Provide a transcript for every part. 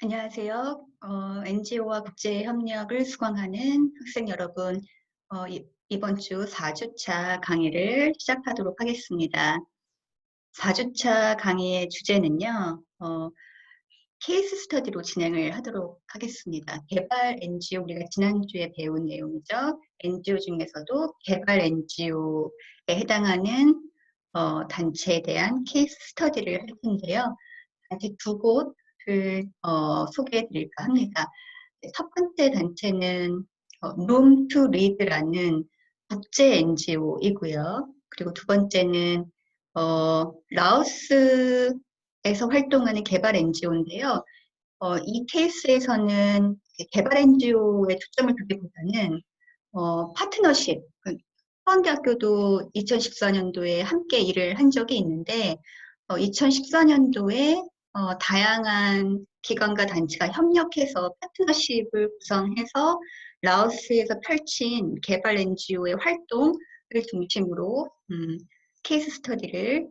안녕하세요. NGO와 국제협력을 수강하는 학생 여러분, 이번 주 4주차 강의를 시작하도록 하겠습니다. 4주차 강의의 주제는요, 케이스 스터디로 진행을 하도록 하겠습니다. 개발 NGO, 우리가 지난주에 배운 내용이죠. NGO 중에서도 개발 NGO에 해당하는 단체에 대한 케이스 스터디를 할 텐데요. 단체 두 곳을 소개해 드릴까 합니다. 첫 번째 단체는 Room to Read라는 국제 NGO이고요. 그리고 두 번째는 라오스에서 활동하는 개발 NGO인데요. 이 케이스에서는 개발 NGO에 초점을 두기보다는 파트너십, 수원대학교도 2014년도에 함께 일을 한 적이 있는데 2014년도에 다양한 기관과 단체가 협력해서 파트너십을 구성해서 라오스에서 펼친 개발 NGO의 활동을 중심으로 케이스 스터디를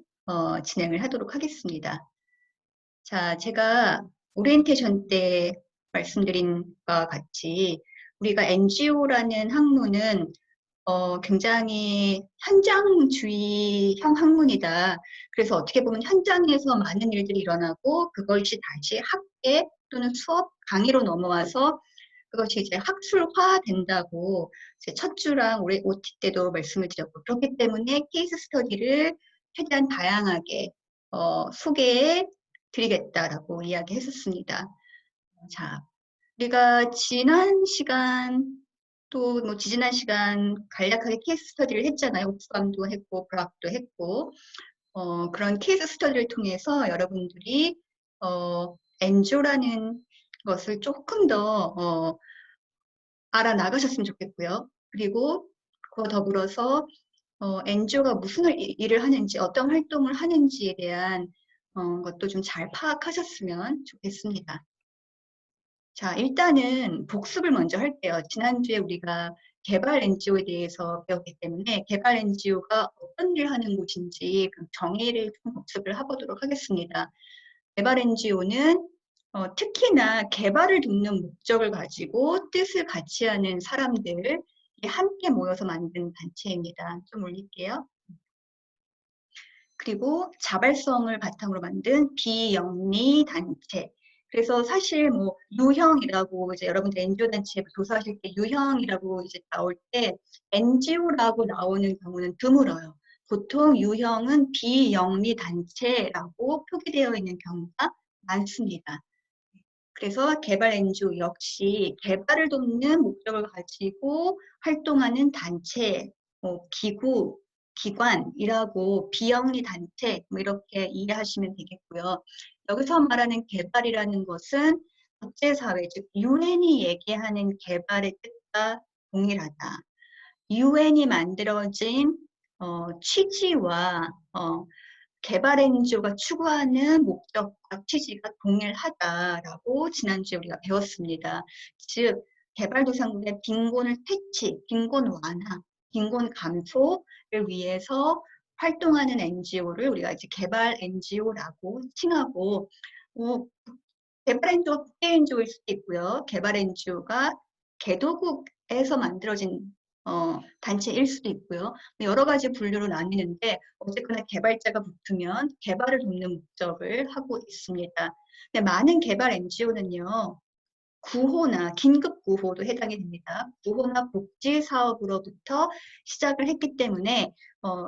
진행을 하도록 하겠습니다. 자, 제가 오리엔테이션 때 말씀드린 것과 같이 우리가 NGO라는 학문은 굉장히 현장주의형 학문이다. 그래서 어떻게 보면 현장에서 많은 일들이 일어나고 그것이 다시 학계 또는 수업, 강의로 넘어와서 그것이 이제 학술화된다고 제 첫 주랑 올해 OT 때도 말씀을 드렸고, 그렇기 때문에 케이스 스터디를 최대한 다양하게 소개해 드리겠다라고 이야기했었습니다. 자, 우리가 지난 시간 또 뭐 지지난 시간 간략하게 케이스 스터디를 했잖아요. 옥수감도 했고 브락도 했고 그런 케이스 스터디를 통해서 여러분들이 엔조라는 것을 조금 더 알아나가셨으면 좋겠고요. 그리고 그와 더불어서 엔조가 무슨 일을 하는지, 어떤 활동을 하는지에 대한 것도 좀 잘 파악하셨으면 좋겠습니다. 자, 일단은 복습을 먼저 할게요. 지난주에 우리가 개발 NGO에 대해서 배웠기 때문에 개발 NGO가 어떤 일을 하는 곳인지 그 정의를 좀 복습을 해보도록 하겠습니다. 개발 NGO는 특히나 개발을 돕는 목적을 가지고 뜻을 같이 하는 사람들이 함께 모여서 만든 단체입니다. 좀 올릴게요. 그리고 자발성을 바탕으로 만든 비영리 단체. 그래서 사실 뭐 유형이라고 이제 여러분들 NGO 단체 조사하실 때 유형이라고 이제 나올 때 NGO라고 나오는 경우는 드물어요. 보통 유형은 비영리 단체라고 표기되어 있는 경우가 많습니다. 그래서 개발 NGO 역시 개발을 돕는 목적을 가지고 활동하는 단체, 기구, 기관이라고 비영리 단체 뭐 이렇게 이해하시면 되겠고요. 여기서 말하는 개발이라는 것은 국제사회, 즉 UN이 얘기하는 개발의 뜻과 동일하다. UN이 만들어진 취지와 개발 NGO가 추구하는 목적과 취지가 동일하다라고 지난주에 우리가 배웠습니다. 즉, 개발도상국의 빈곤을 퇴치, 빈곤 완화, 빈곤 감소를 위해서 활동하는 NGO를 우리가 이제 개발 NGO라고 칭하고, 개발 NGO가 국제 NGO일 수도 있고요. 개발 NGO가 개도국에서 만들어진 단체일 수도 있고요. 여러 가지 분류로 나뉘는데 어쨌거나 개발자가 붙으면 개발을 돕는 목적을 하고 있습니다. 근데 많은 개발 NGO는요. 구호나 긴급 구호도 해당이 됩니다. 구호나 복지 사업으로부터 시작을 했기 때문에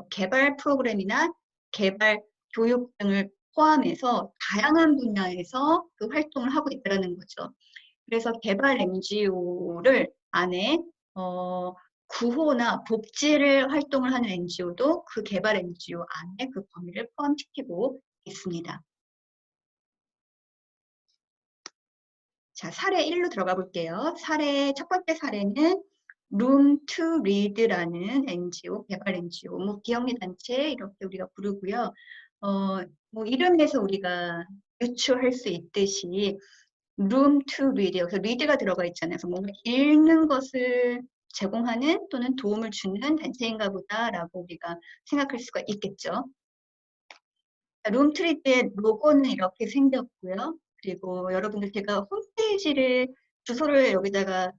개발 프로그램이나 개발 교육 등을 포함해서 다양한 분야에서 그 활동을 하고 있다는 거죠. 그래서 개발 NGO를 안에 구호나 복지를 활동을 하는 NGO도 그 개발 NGO 안에 그 범위를 포함시키고 있습니다. 자, 사례 1로 들어가 볼게요. 첫 번째 사례는 Room to Read라는 NGO, 개발 NGO, 뭐 비영리 단체 이렇게 우리가 부르고요. 뭐 이름에서 우리가 유추할 수 있듯이 room to read, 여기서 read가 들어가 있잖아요. 그래서 뭔가 읽는 것을 제공하는 또는 도움을 주는 단체인가 보다라고 우리가 생각할 수가 있겠죠. room to read의 로고는 이렇게 생겼고요. 그리고 여러분들 제가 홈페이지를 주소를 여기다가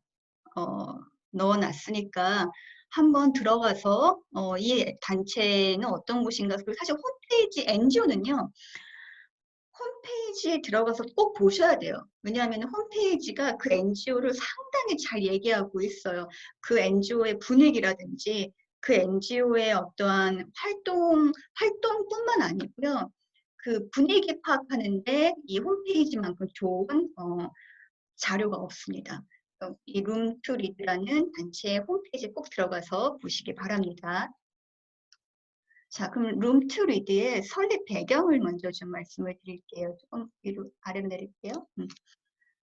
넣어놨으니까 한번 들어가서 이 단체는 어떤 곳인가. 그리고 사실 홈페이지 NGO는요. 홈페이지에 들어가서 꼭 보셔야 돼요. 왜냐하면 홈페이지가 그 NGO를 상당히 잘 얘기하고 있어요. 그 NGO의 분위기라든지 그 NGO의 어떠한 활동뿐만 아니고요. 그 분위기 파악하는데 이 홈페이지만큼 좋은 자료가 없습니다. 이 룸투리드라는 단체의 홈페이지에 꼭 들어가서 보시기 바랍니다. 자, 그럼 룸투리드의 설립 배경을 먼저 좀 말씀을 드릴게요. 조금 위로 아래로 내릴게요.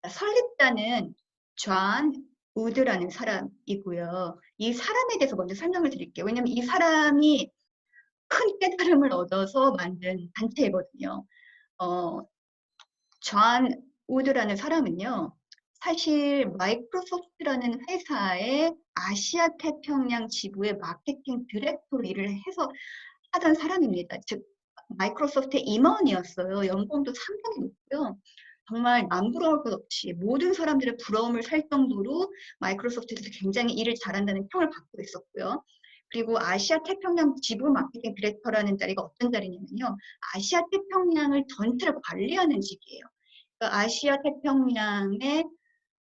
설립자는 존 우드라는 사람이고요. 이 사람에 대해서 먼저 설명을 드릴게요. 왜냐하면 이 사람이 큰 깨달음을 얻어서 만든 단체거든요. 존 우드라는 사람은요. 사실 마이크로소프트라는 회사의 아시아 태평양 지부의 마케팅 디렉터로 일을 해서 하던 사람입니다. 즉 마이크로소프트의 임원이었어요. 연봉도 상당히 높고요. 정말 남부러울 것 없이 모든 사람들의 부러움을 살 정도로 마이크로소프트에서 굉장히 일을 잘한다는 평을 받고 있었고요. 그리고 아시아 태평양 지부 마케팅 디렉터라는 자리가 어떤 자리냐면요. 아시아 태평양을 전체를 관리하는 직이에요. 그러니까 아시아 태평양의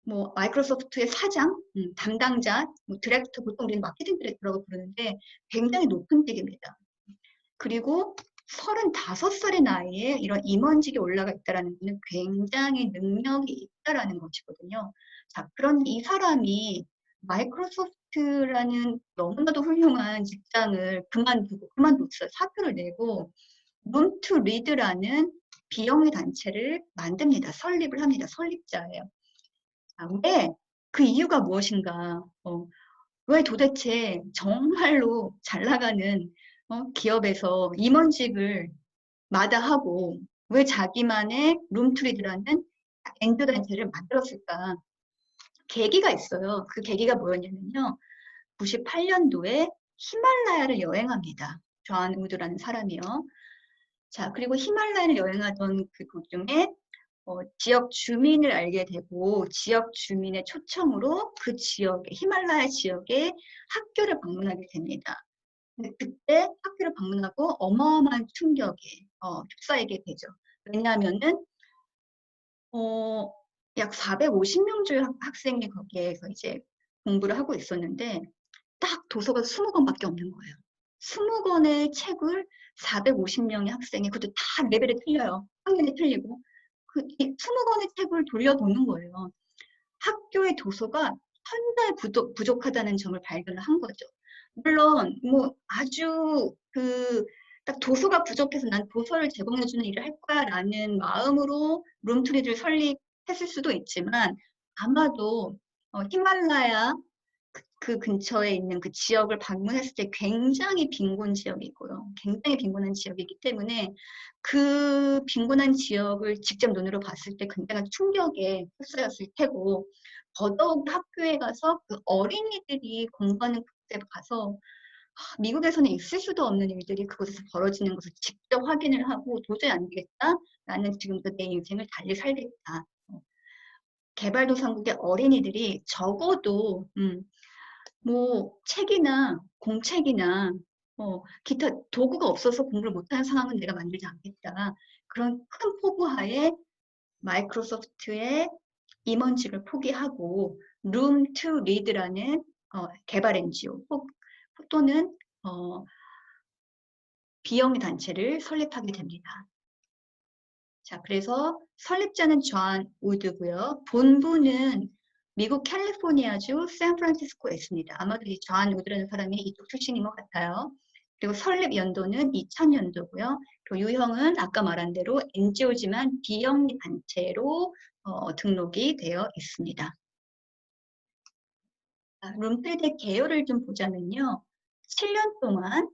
뭐 마이크로소프트의 사장, 담당자, 뭐 디렉터, 보통 우리는 마케팅 디렉터라고 부르는데 굉장히 높은 직입니다. 그리고 35살의 나이에 이런 임원직에 올라가 있다는 것은 굉장히 능력이 있다라는 것이거든요. 자, 그런 이 사람이 마이크로소프트라는 너무나도 훌륭한 직장을 그만뒀어요. 사표를 내고 룸투리드라는 비영리 단체를 만듭니다. 설립을 합니다. 설립자예요. 자, 왜? 그 이유가 무엇인가? 왜 도대체 정말로 잘 나가는 기업에서 임원직을 마다하고 왜 자기만의 룸투리드라는 엔드 단체를 만들었을까? 계기가 있어요. 그 계기가 뭐였냐면요. 98년도에 히말라야를 여행합니다. 존 우드라는 사람이요. 자, 그리고 히말라야를 여행하던 그 도중에 지역 주민을 알게 되고 지역 주민의 초청으로 그 지역에 히말라야 지역에 학교를 방문하게 됩니다. 근데 그때 학교를 방문하고 어마어마한 충격에 휩싸이게 되죠. 왜냐하면은 약 450명 줄 학생이 거기에서 이제 공부를 하고 있었는데 딱 도서가 20권밖에 없는 거예요. 20권의 책을 450명의 학생이, 그것도 다 레벨이 틀려요. 학년이 틀리고. 그 20권의 책을 돌려보는 거예요. 학교의 도서가 천달 부족하다는 점을 발견을 한 거죠. 물론 뭐 아주 딱 도서가 부족해서 난 도서를 제공해주는 일을 할 거야라는 마음으로 룸투리를 설립했을 수도 있지만 아마도 히말라야 그 근처에 있는 그 지역을 방문했을 때 굉장히 빈곤 지역이고요. 굉장히 빈곤한 지역이기 때문에 그 빈곤한 지역을 직접 눈으로 봤을 때 굉장한 충격에 휩싸였을 테고 더더욱 학교에 가서 그 어린이들이 공부하는 곳에 가서 미국에서는 있을 수도 없는 일들이 그곳에서 벌어지는 것을 직접 확인을 하고 도저히 안 되겠다. 나는 지금부터 내 인생을 달리 살겠다. 개발도상국의 어린이들이 적어도 뭐 책이나 공책이나 기타 도구가 없어서 공부를 못하는 상황은 내가 만들지 않겠다. 그런 큰 포부하에 마이크로소프트의 임원직을 포기하고 Room to Read라는 개발 NGO 또는 비영리 단체를 설립하게 됩니다. 자, 그래서 설립자는 존 우드고요. 본부는 미국 캘리포니아주 샌프란시스코에 있습니다. 아마도 이 존 우드라는 사람이 이쪽 출신인 것 같아요. 그리고 설립 연도는 2000년도고요. 그리고 유형은 아까 말한 대로 NGO지만 비영리 단체로 등록이 되어 있습니다. 룸필드의 개요를 좀 보자면요. 7년 동안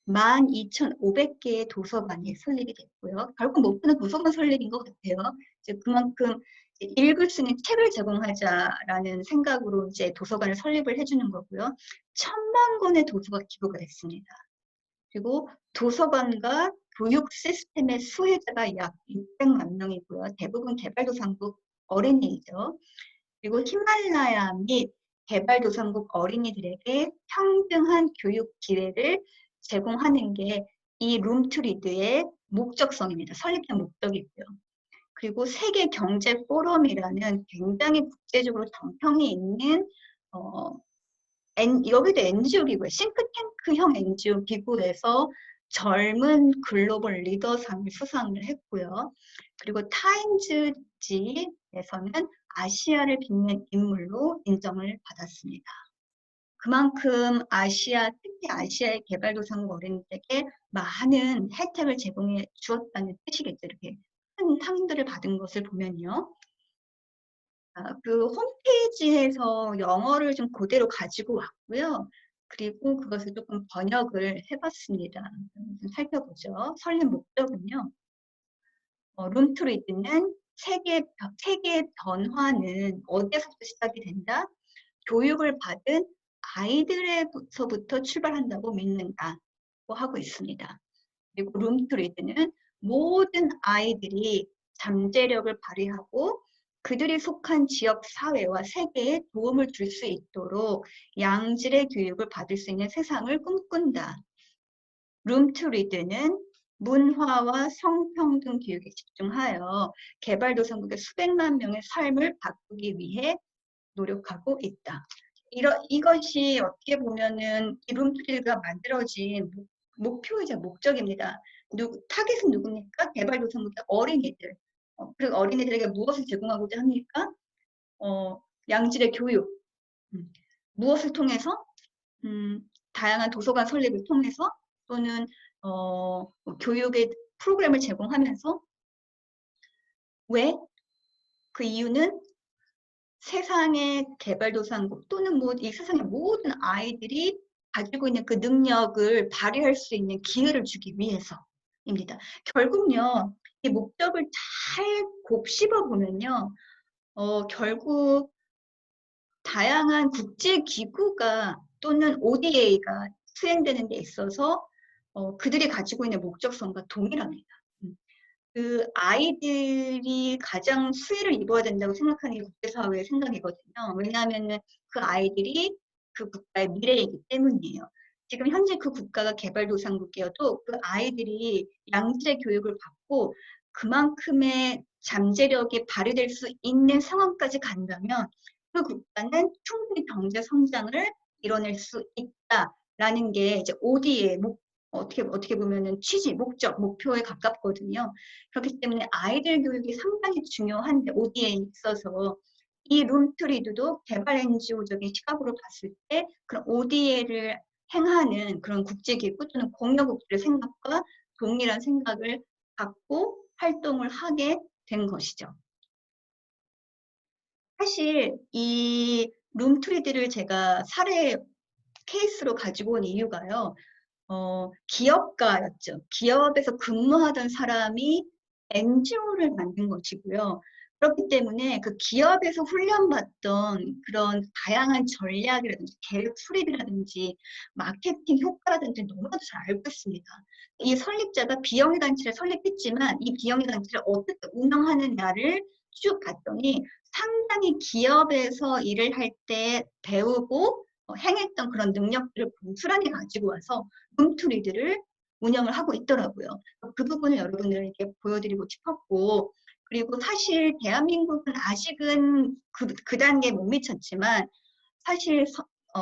12,500개의 도서관이 설립이 됐고요. 결국 목표는 도서관 설립인 것 같아요. 이제 그만큼 읽을 수 있는 책을 제공하자라는 생각으로 이제 도서관을 설립을 해주는 거고요. 1000만 권의 도서가 기부가 됐습니다. 그리고 도서관과 교육 시스템의 수혜자가 약 600만 명이고요. 대부분 개발도상국 어린이죠. 그리고 히말라야 및 개발도상국 어린이들에게 평등한 교육 기회를 제공하는 게 이 룸투리드의 목적성입니다. 설립된 목적이고요. 그리고 세계 경제 포럼이라는 굉장히 국제적으로 정평이 있는 여기도 NGO 기구예요. 싱크탱크형 NGO 기구에서 젊은 글로벌 리더상을 수상을 했고요. 그리고 타임즈지에서는 아시아를 빛낸 인물로 인정을 받았습니다. 그만큼 특히 아시아의 개발도상국 어린이들에게 많은 혜택을 제공해 주었다는 뜻이겠죠. 이렇게 큰 상들을 받은 것을 보면요. 그 홈페이지에서 영어를 좀 그대로 가지고 왔고요. 그리고 그것을 조금 번역을 해봤습니다. 좀 살펴보죠. 설립 목적은요. 룸투리드는 세계 변화는 어디에서부터 시작이 된다? 교육을 받은 아이들에서부터 출발한다고 믿는다고 하고 있습니다. 그리고 룸투리드는 모든 아이들이 잠재력을 발휘하고 그들이 속한 지역 사회와 세계에 도움을 줄 수 있도록 양질의 교육을 받을 수 있는 세상을 꿈꾼다. 룸투리드는 문화와 성평등 교육에 집중하여 개발도상국의 수백만 명의 삶을 바꾸기 위해 노력하고 있다. 이것이 어떻게 보면은 이 룸투리드가 만들어진 목표이자 목적입니다. 타겟은 누굽니까? 개발도상국의 어린이들. 그리고 어린이들에게 무엇을 제공하고자 합니까? 양질의 교육. 무엇을 통해서? 다양한 도서관 설립을 통해서 또는 교육의 프로그램을 제공하면서 왜? 그 이유는 세상의 개발도상국 또는 이 세상의 모든 아이들이 가지고 있는 그 능력을 발휘할 수 있는 기회를 주기 위해서입니다. 결국요, 이 목적을 잘 곱씹어 보면요, 결국 다양한 국제기구가 또는 ODA가 수행되는 데 있어서 그들이 가지고 있는 목적성과 동일합니다. 그 아이들이 가장 수혜를 입어야 된다고 생각하는 게 국제사회의 생각이거든요. 왜냐하면 그 아이들이 그 국가의 미래이기 때문이에요. 지금 현재 그 국가가 개발도상국이어도 그 아이들이 양질의 교육을 받고 그만큼의 잠재력이 발휘될 수 있는 상황까지 간다면 그 국가는 충분히 경제 성장을 이뤄낼 수 있다라는 게 이제 ODA의 어떻게 보면은 취지, 목적, 목표에 가깝거든요. 그렇기 때문에 아이들 교육이 상당히 중요한데 ODA에 있어서 이 룸투리드도 개발 NGO적인 시각으로 봤을 때 그런 ODA를 행하는 그런 국제기구 또는 공여국들의 생각과 동일한 생각을 갖고 활동을 하게 된 것이죠. 사실 이 룸투리드를 제가 사례 케이스로 가지고 온 이유가요. 기업가였죠. 기업에서 근무하던 사람이 NGO를 만든 것이고요. 그렇기 때문에 그 기업에서 훈련받던 그런 다양한 전략이라든지 계획 수립이라든지 마케팅 효과라든지 너무나도 잘 알고 있습니다. 이 설립자가 비영리 단체를 설립했지만 이 비영리 단체를 어떻게 운영하느냐를 쭉 봤더니 상당히 기업에서 일을 할 때 배우고 행했던 그런 능력들을 고스란히 가지고 와서 룸투리드를 운영을 하고 있더라고요. 그 부분을 여러분들에게 보여드리고 싶었고, 그리고 사실 대한민국은 아직은 그 단계에 못 미쳤지만 사실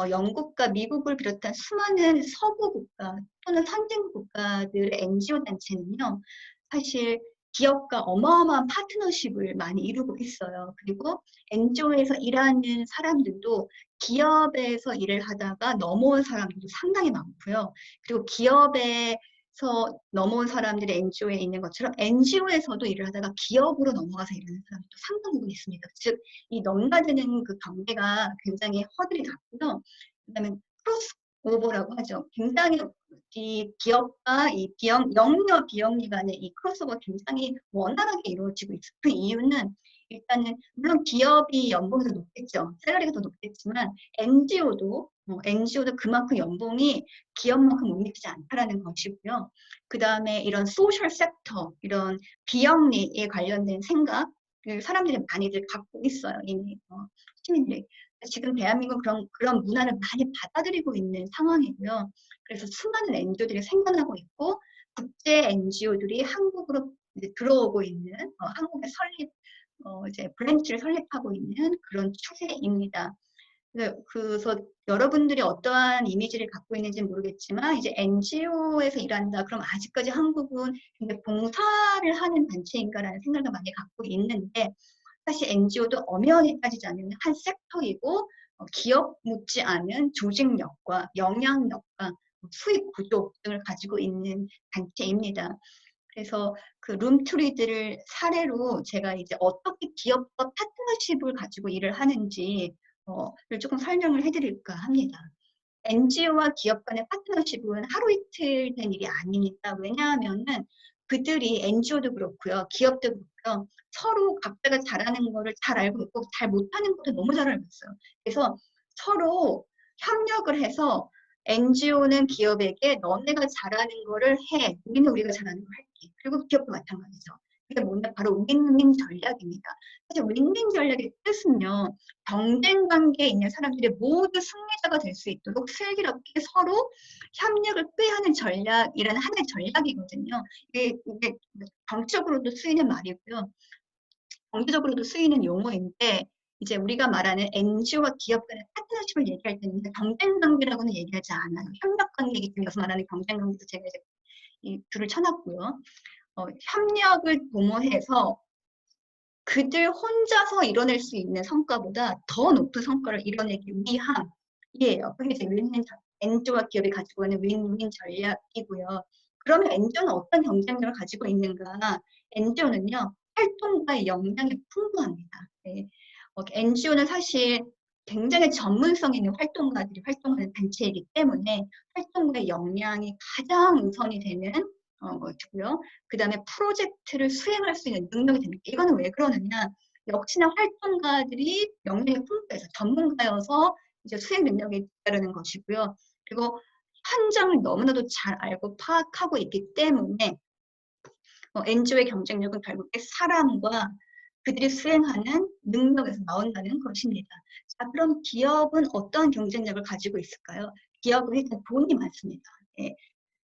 영국과 미국을 비롯한 수많은 서구 국가 또는 선진 국가들의 NGO 단체는요. 사실 기업과 어마어마한 파트너십을 많이 이루고 있어요. 그리고 NGO에서 일하는 사람들도 기업에서 일을 하다가 넘어온 사람들도 상당히 많고요. 그리고 기업에서 넘어온 사람들이 NGO에 있는 것처럼 NGO에서도 일을 하다가 기업으로 넘어가서 일하는 사람도 상당히 있습니다. 즉, 이 넘나드는 그 경계가 굉장히 허들이 낮고요. 그다음에 크로스 오버라고 하죠. 굉장히 이 기업과 이 영리와 비영리 간의 이 크로스오버가 굉장히 원활하게 이루어지고 있어요. 그 이유는 일단은 물론 기업이 연봉이 더 높겠죠. 샐러리가 더 높겠지만 NGO도 그만큼 연봉이 기업만큼 밋밋하지 않다라는 것이고요. 그 다음에 이런 소셜 섹터, 이런 비영리에 관련된 생각을 사람들이 많이들 갖고 있어요. 이미 시민들이. 지금 대한민국은 그런 문화를 많이 받아들이고 있는 상황이고요. 그래서 수많은 NGO들이 생겨나고 있고 국제 NGO들이 한국으로 이제 들어오고 있는 한국의 이제 브랜치를 설립하고 있는 그런 추세입니다. 그래서 여러분들이 어떠한 이미지를 갖고 있는지는 모르겠지만 이제 NGO에서 일한다. 그럼 아직까지 한국은 굉장히 봉사를 하는 단체인가라는 생각을 많이 갖고 있는데 사실 NGO도 엄연히 따지자면 한 섹터이고 기업 못지 않은 조직력과 영향력과 수익 구조 등을 가지고 있는 단체입니다. 그래서 그 룸투리들을 사례로 제가 이제 어떻게 기업과 파트너십을 가지고 일을 하는지를 조금 설명을 해드릴까 합니다. NGO와 기업 간의 파트너십은 하루 이틀 된 일이 아닙니다. 왜냐하면은 그들이 NGO도 그렇고요, 기업도 그렇고요, 서로 각자가 잘하는 거를 잘 알고 있고 잘 못하는 것도 너무 잘 알고 있어요. 그래서 서로 협력을 해서 NGO는 기업에게 너네가 잘하는 거를 해, 우리가 잘하는 걸 할게. 그리고 기업도 마찬가지죠. 그게 뭐냐, 바로 윈윈 전략입니다. 사실 윈윈 전략의 뜻은요, 경쟁 관계에 있는 쓰이들이 모두 승리자가 될 수 있도록 슬기롭게 서로 협력을 꾀하는 전략이라는 하나의 전략이거든요. 이게 정치적으로도 쓰이는 말이고요. 경제적으로도 쓰이는 용어인데 이제 우리가 말하는 NGO와 기업 간의 파트너십을 얘기할 때는 경쟁 관계라고는 얘기하지 않아요. 협력 관계이기 때문에 여기서 말하는 경쟁 관계도 제가 이제 이 줄을 쳐놨고요. 협력을 도모해서 그들 혼자서 이뤄낼 수 있는 성과보다 더 높은 성과를 이뤄내기 위함이에요. 그게 이제 NGO와 기업이 가지고 있는 윈윈 전략이고요. 그러면 NGO는 어떤 경쟁력을 가지고 있는가? NGO는요, 활동가의 역량이 풍부합니다. 네. NGO는 사실 굉장히 전문성 있는 활동가들이 활동하는 단체이기 때문에 활동가의 역량이 가장 우선이 되는 것이고요. 그 다음에 프로젝트를 수행할 수 있는 능력이 됩니다. 이거는 왜 그러느냐? 역시나 활동가들이 역량이 풍부해서 전문가여서 이제 수행 능력이 있다는 것이고요. 그리고 현장을 너무나도 잘 알고 파악하고 있기 때문에 NGO의 경쟁력은 결국에 사람과 그들이 수행하는 능력에서 나온다는 것입니다. 자, 그럼 기업은 어떠한 경쟁력을 가지고 있을까요? 기업은 일단 돈이 많습니다. 예,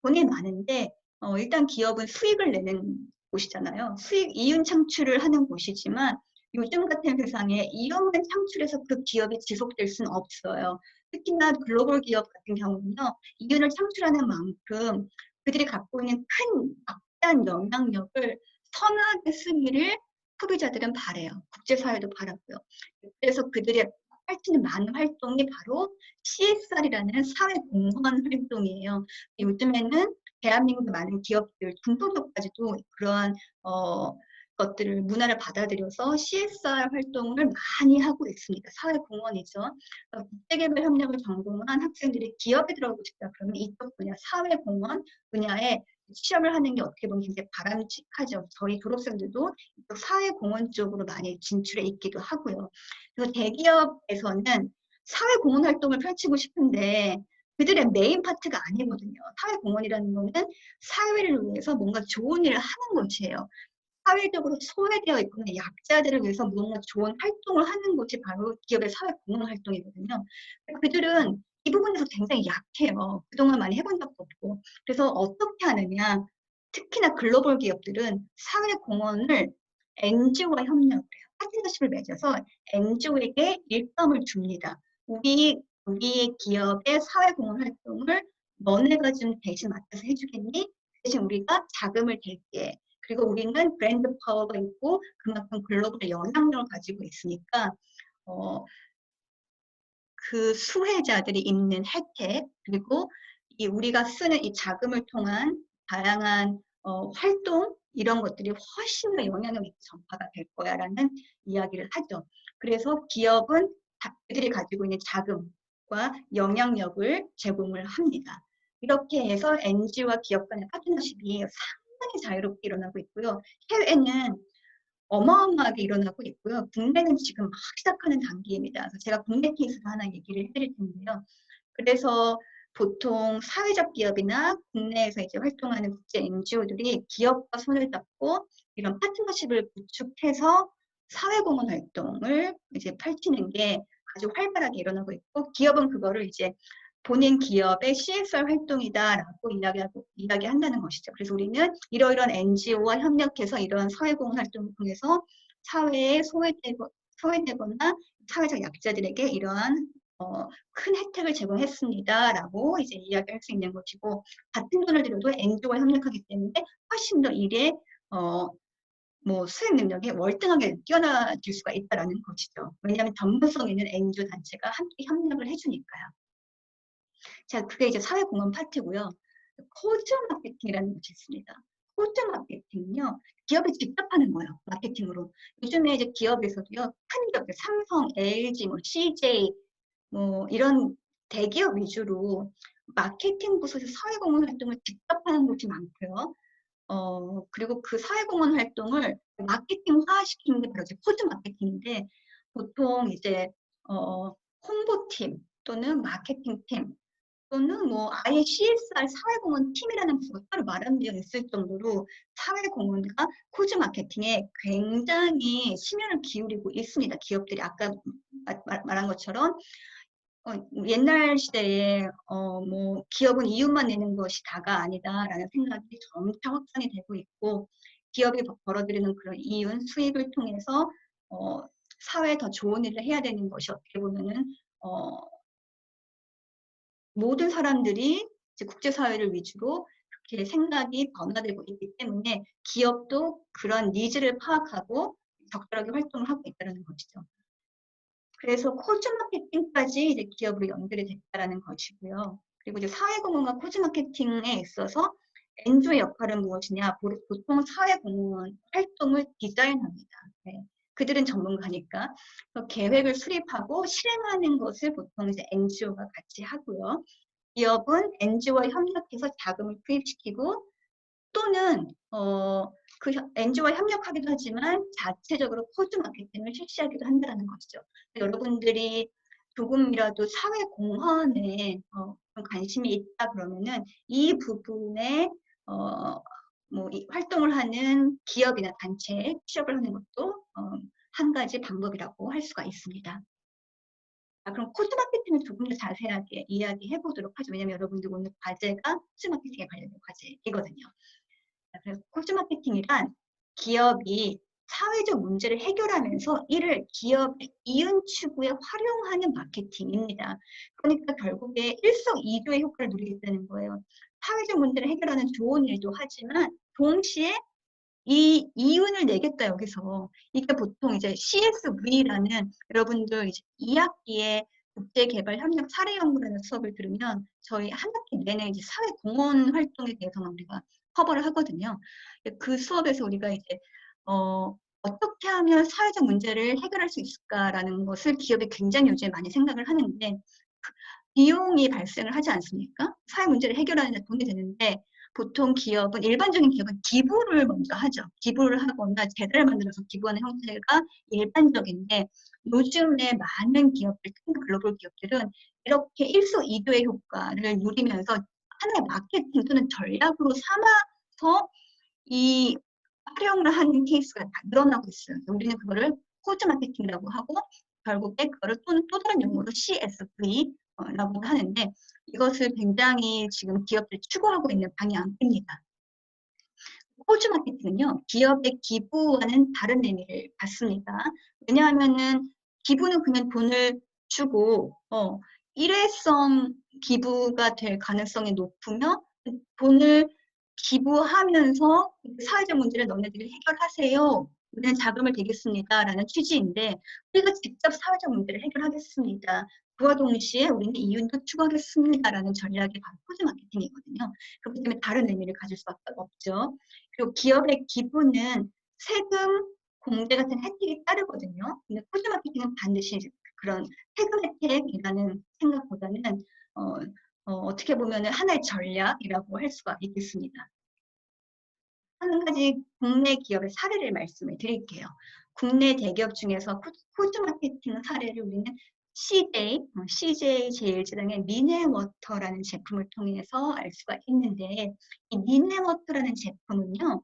돈이 많은데 일단 기업은 수익을 내는 곳이잖아요. 이윤 창출을 하는 곳이지만 요즘 같은 세상에 이윤만 창출해서 그 기업이 지속될 수는 없어요. 특히나 글로벌 기업 같은 경우는요. 이윤을 창출하는 만큼 그들이 갖고 있는 큰 막대한 영향력을 선하게 쓰기를 소비자들은 바래요. 국제사회도 바라고요. 그래서 그들이 할 수 있는 많은 활동이 바로 CSR이라는 사회공헌 활동이에요. 요즘에는 대한민국의 많은 기업들, 중소기업까지도 그러한 것들을 문화를 받아들여서 CSR 활동을 많이 하고 있습니다. 사회공헌이죠. 국제개발 협력을 전공한 학생들이 기업에 들어가고 싶다 그러면 이쪽 분야, 사회공헌 분야에 취업을 하는 게 어떻게 보면 굉장히 바람직하죠. 저희 졸업생들도 이쪽 사회공헌 쪽으로 많이 진출해 있기도 하고요. 그래서 대기업에서는 사회공헌 활동을 펼치고 싶은데 그들의 메인 파트가 아니거든요. 사회공헌이라는 거는 사회를 위해서 뭔가 좋은 일을 하는 것이에요. 사회적으로 소외되어 있거나 약자들을 위해서 뭔가 좋은 활동을 하는 것이 바로 기업의 사회공헌 활동이거든요. 그들은 이 부분에서 굉장히 약해요. 그동안 많이 해본 적도 없고. 그래서 어떻게 하느냐. 특히나 글로벌 기업들은 사회공헌을 NGO와 협력을 해요. 파트너십을 맺어서 NGO에게 일감을 줍니다. 우리의 기업의 사회공헌 활동을 너네가 좀 대신 맡아서 해주겠니? 대신 우리가 자금을 댈게. 그리고 우리는 브랜드 파워가 있고 그만큼 글로벌 영향력을 가지고 있으니까 그 수혜자들이 입는 혜택 그리고 우리가 쓰는 이 자금을 통한 다양한 활동 이런 것들이 훨씬 더 영향력 있게 전파가 될 거야라는 이야기를 하죠. 그래서 기업은 그들이 가지고 있는 자금과 영향력을 제공을 합니다. 이렇게 해서 NGO와 기업 간의 파트너십이 상당히 자유롭게 일어나고 있고요. 해외는 어마어마하게 일어나고 있고요. 국내는 지금 막 시작하는 단계입니다. 그래서 제가 국내 케이스를 하나 얘기를 해드릴 텐데요. 그래서 보통 사회적 기업이나 국내에서 이제 활동하는 국제 NGO들이 기업과 손을 잡고 이런 파트너십을 구축해서 사회공헌 활동을 이제 펼치는 게 아주 활발하게 일어나고 있고, 기업은 그거를 이제 본인 기업의 CSR 활동이다라고 이야기한다는 것이죠. 그래서 우리는 이러이러한 NGO와 협력해서 이런 사회공헌 활동을 통해서 사회에 소외되거나 사회적 약자들에게 이러한 큰 혜택을 제공했습니다라고 이제 이야기할 수 있는 것이고, 같은 돈을 들여도 NGO와 협력하기 때문에 훨씬 더 일에 뭐 수행 능력이 월등하게 뛰어나질 수가 있다라는 것이죠. 왜냐하면 전문성 있는 NGO 단체가 함께 협력을 해주니까요. 자, 그게 이제 사회공헌 파트고요. 코드 마케팅이라는 것이 있습니다. 코드 마케팅은요, 기업이 직접 하는 거예요. 마케팅으로. 요즘에 이제 기업에서도요, 큰 기업들, 삼성, LG, 뭐 CJ, 뭐 이런 대기업 위주로 마케팅 부서에서 사회공헌 활동을 직접 하는 곳이 많고요. 그리고 그 사회공헌 활동을 마케팅화시키는 게 바로 이제 코드 마케팅인데, 보통 이제 홍보팀 또는 마케팅팀 또는 뭐 아예 CSR 사회공헌 팀이라는 부가 따로 마련되어 있을 정도로 사회공헌과 코드 마케팅에 굉장히 심혈을 기울이고 있습니다. 기업들이 아까 말한 것처럼 옛날 시대에 뭐 기업은 이윤만 내는 것이 다가 아니다라는 생각이 점차 확산이 되고 있고, 기업이 벌어들이는 그런 이윤, 수익을 통해서 사회에 더 좋은 일을 해야 되는 것이 어떻게 보면은 모든 사람들이 이제 국제사회를 위주로 그렇게 생각이 변화되고 있기 때문에 기업도 그런 니즈를 파악하고 적절하게 활동을 하고 있다는 것이죠. 그래서 코즈 마케팅까지 이제 기업으로 연결이 됐다라는 것이고요. 그리고 이제 사회공헌과 코즈 마케팅에 있어서 NGO의 역할은 무엇이냐? 보통 사회공헌 활동을 디자인합니다. 네. 그들은 전문가니까 계획을 수립하고 실행하는 것을 보통 이제 NGO가 같이 하고요. 기업은 NGO와 협력해서 자금을 투입시키고, 또는 그 NGO와 협력하기도 하지만 자체적으로 코드 마케팅을 실시하기도 한다는 것이죠. 여러분들이 조금이라도 사회 공헌에 관심이 있다 그러면은 이 부분에 뭐 활동을 하는 기업이나 단체에 취업을 하는 것도 한 가지 방법이라고 할 수가 있습니다. 그럼 코드 마케팅을 조금 더 자세하게 이야기해 보도록 하죠. 왜냐하면 여러분들 오늘 과제가 코드 마케팅에 관련된 과제이거든요. 그래서 코드 마케팅이란 기업이 사회적 문제를 해결하면서 이를 기업의 이윤 추구에 활용하는 마케팅입니다. 그러니까 결국에 일석이조의 효과를 누리겠다는 거예요. 사회적 문제를 해결하는 좋은 일도 하지만 동시에 이 이윤을 내겠다 여기서. 이게 보통 이제 CSV라는, 여러분들 이제 2학기에 국제개발협력 사례연구라는 수업을 들으면 저희 한 학기 내내 이제 사회공헌 활동에 대해서만 우리가 커버를 하거든요. 그 수업에서 우리가 이제 어떻게 하면 사회적 문제를 해결할 수 있을까라는 것을 기업이 굉장히 요즘에 많이 생각을 하는데, 비용이 발생을 하지 않습니까? 사회 문제를 해결하는 데 돈이 되는데, 보통 기업은, 일반적인 기업은 기부를 먼저 하죠. 기부를 하거나 재단을 만들어서 기부하는 형태가 일반적인데, 요즘에 많은 기업들, 큰 글로벌 기업들은 이렇게 일석이조의 효과를 누리면서 하나의 마케팅 또는 전략으로 삼아서 이 활용을 하는 케이스가 다 늘어나고 있어요. 우리는 그거를 코드 마케팅이라고 하고, 결국에 그거를 또 다른 용어로 CSV라고 하는데, 이것을 굉장히 지금 기업들이 추구하고 있는 방향입니다. 코드 마케팅은요, 기업의 기부와는 다른 의미를 갖습니다. 왜냐하면은 기부는 그냥 돈을 주고 일회성 기부가 될 가능성이 높으며, 돈을 기부하면서 사회적 문제를 너네들이 해결하세요. 우리는 자금을 드리겠습니다라는 취지인데, 우리가 직접 사회적 문제를 해결하겠습니다. 그와 동시에 우리는 이윤도 추구하겠습니다라는 전략이 바로 코드 마케팅이거든요. 그렇기 때문에 다른 의미를 가질 수밖에 없죠. 그리고 기업의 기부는 세금, 공제 같은 혜택이 따르거든요. 근데 코드 마케팅은 반드시 그런 세금 혜택이라는 생각보다는 어떻게 보면 하나의 전략이라고 할 수가 있겠습니다. 한 가지 국내 기업의 사례를 말씀을 드릴게요. 국내 대기업 중에서 푸드 마케팅 사례를 우리는 CJ 제일제당의 미네워터라는 제품을 통해서 알 수가 있는데, 이 미네워터라는 제품은요,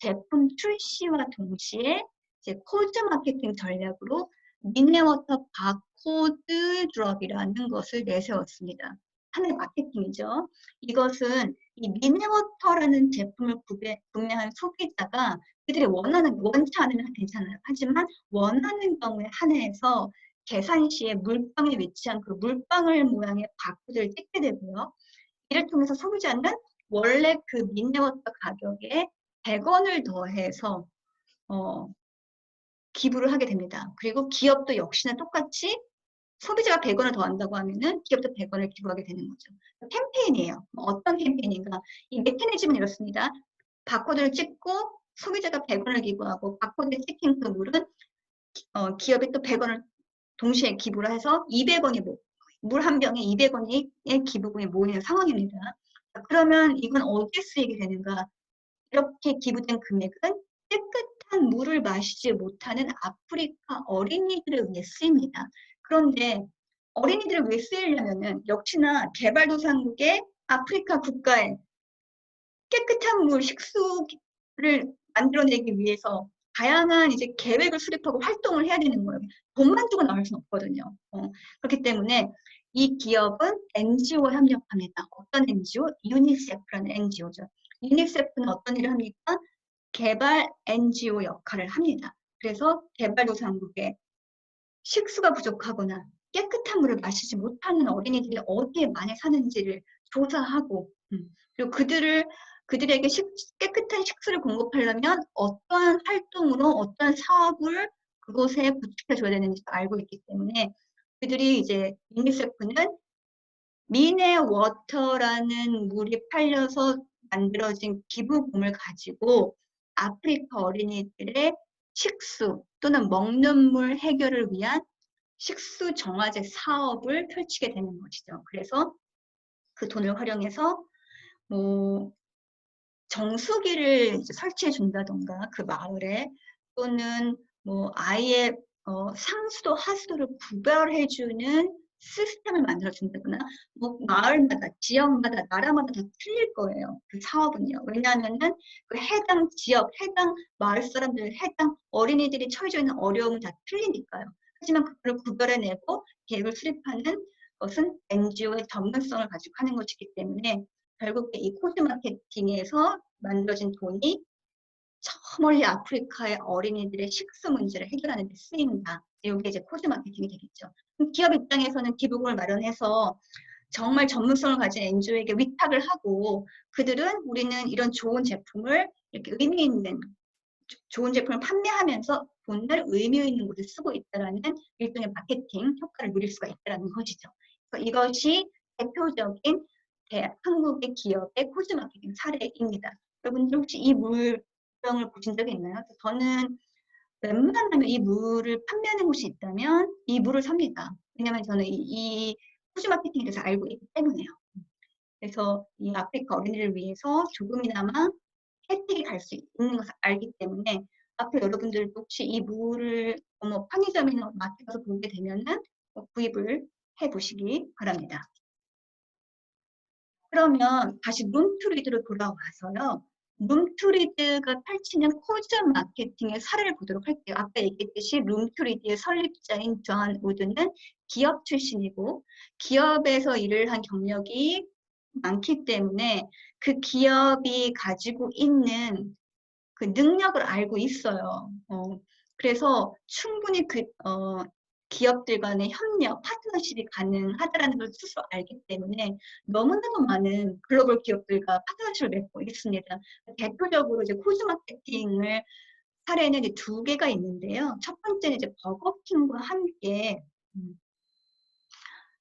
제품 출시와 동시에 이제 코드 마케팅 전략으로 미네워터 바코드 드롭이라는 것을 내세웠습니다. 하나의 마케팅이죠. 이것은 이 미네워터라는 제품을 구매한 소비자가 그들이 원치 않으면 괜찮아요. 하지만 원하는 경우에 한해서 계산 시에 물방에 위치한 그 물방울 모양의 바코드를 찍게 되고요. 이를 통해서 소비자는 원래 그 미네워터 가격에 100원을 더해서 기부를 하게 됩니다. 그리고 기업도 역시나 똑같이 소비자가 100원을 더한다고 하면은 기업도 100원을 기부하게 되는 거죠. 캠페인이에요. 어떤 캠페인인가? 이 메커니즘은 이렇습니다. 바코드를 찍고 소비자가 100원을 기부하고 바코드에 찍힌 그 물은 기업이 또 100원을 동시에 기부를 해서 200원이 물 한 병에 200원의 기부금이 모이는 상황입니다. 그러면 이건 어디에 쓰이게 되는가? 이렇게 기부된 금액은 깨끗한 물을 마시지 못하는 아프리카 어린이들을 위해 쓰입니다. 그런데 어린이들을 위해 쓰이려면은 역시나 개발도상국의 아프리카 국가에 깨끗한 물, 식수를 만들어내기 위해서 다양한 이제 계획을 수립하고 활동을 해야 되는 거예요. 돈만 주고 나올 수는 없거든요. 그렇기 때문에 이 기업은 NGO에 협력합니다. 어떤 NGO? 유니세프라는 NGO죠. 유니세프는 어떤 일을 합니까? 개발 NGO 역할을 합니다. 그래서 개발도상국에 식수가 부족하거나 깨끗한 물을 마시지 못하는 어린이들이 어디에 많이 사는지를 조사하고 그리고 그들에게 깨끗한 식수를 공급하려면 어떠한 활동으로 어떠한 사업을 그곳에 구축해 줘야 되는지 알고 있기 때문에 그들이 이제 유니세프는 미네워터라는 물이 팔려서 만들어진 기부금을 가지고 아프리카 어린이들의 식수 또는 먹는 물 해결을 위한 식수 정화제 사업을 펼치게 되는 것이죠. 그래서 그 돈을 활용해서 뭐 정수기를 설치해 준다던가 그 마을에 또는 뭐 아예 상수도 하수도를 구별해 주는 시스템을 만들어 준다거나 뭐 마을마다 지역마다 나라마다 다 틀릴 거예요. 그 사업은요. 왜냐하면은 그 해당 지역, 해당 마을 사람들, 해당 어린이들이 처해져 있는 어려움은 다 틀리니까요. 하지만 그걸 구별해내고 계획을 수립하는 것은 NGO의 전문성을 가지고 하는 것이기 때문에 결국에 이 코드 마케팅에서 만들어진 돈이 저 멀리 아프리카의 어린이들의 식수 문제를 해결하는 데 쓰인다. 이게 이제 코드 마케팅이 되겠죠. 기업 입장에서는 기부금을 마련해서 정말 전문성을 가진 NGO에게 위탁을 하고 그들은 우리는 이런 좋은 제품을 이렇게 의미 있는 좋은 제품을 판매하면서 돈을 의미 있는 곳에 쓰고 있다라는 일종의 마케팅 효과를 누릴 수가 있다는 것이죠. 그래서 이것이 대표적인 한국의 기업의 코드 마케팅 사례입니다. 여러분들 혹시 이 물병을 보신 적이 있나요? 저는 웬만하면 이 물을 판매하는 곳이 있다면 이 물을 삽니다. 왜냐하면 저는 이 코드 마케팅에 대해서 알고 있기 때문에요. 그래서 이 아프리카 어린이를 위해서 조금이나마 혜택이 갈 수 있는 것을 알기 때문에 앞으로 여러분들도 혹시 이 물을 편의점이나 마트 가서 보게 되면은 구입을 해보시기 바랍니다. 그러면 다시 룸투리드로 돌아와서요. 룸투리드가 펼치는 코드 마케팅의 사례를 보도록 할게요. 아까 얘기했듯이 룸투리드의 설립자인 존 우드는 기업 출신이고 기업에서 일을 한 경력이 많기 때문에 그 기업이 가지고 있는 그 능력을 알고 있어요. 그래서 충분히 기업들 간의 협력, 파트너십이 가능하다는 걸 스스로 알기 때문에 너무나도 많은 글로벌 기업들과 파트너십을 맺고 있습니다. 대표적으로 이제 코드 마케팅을 사례는 이제 두 개가 있는데요. 첫 번째는 이제 버거킹과 함께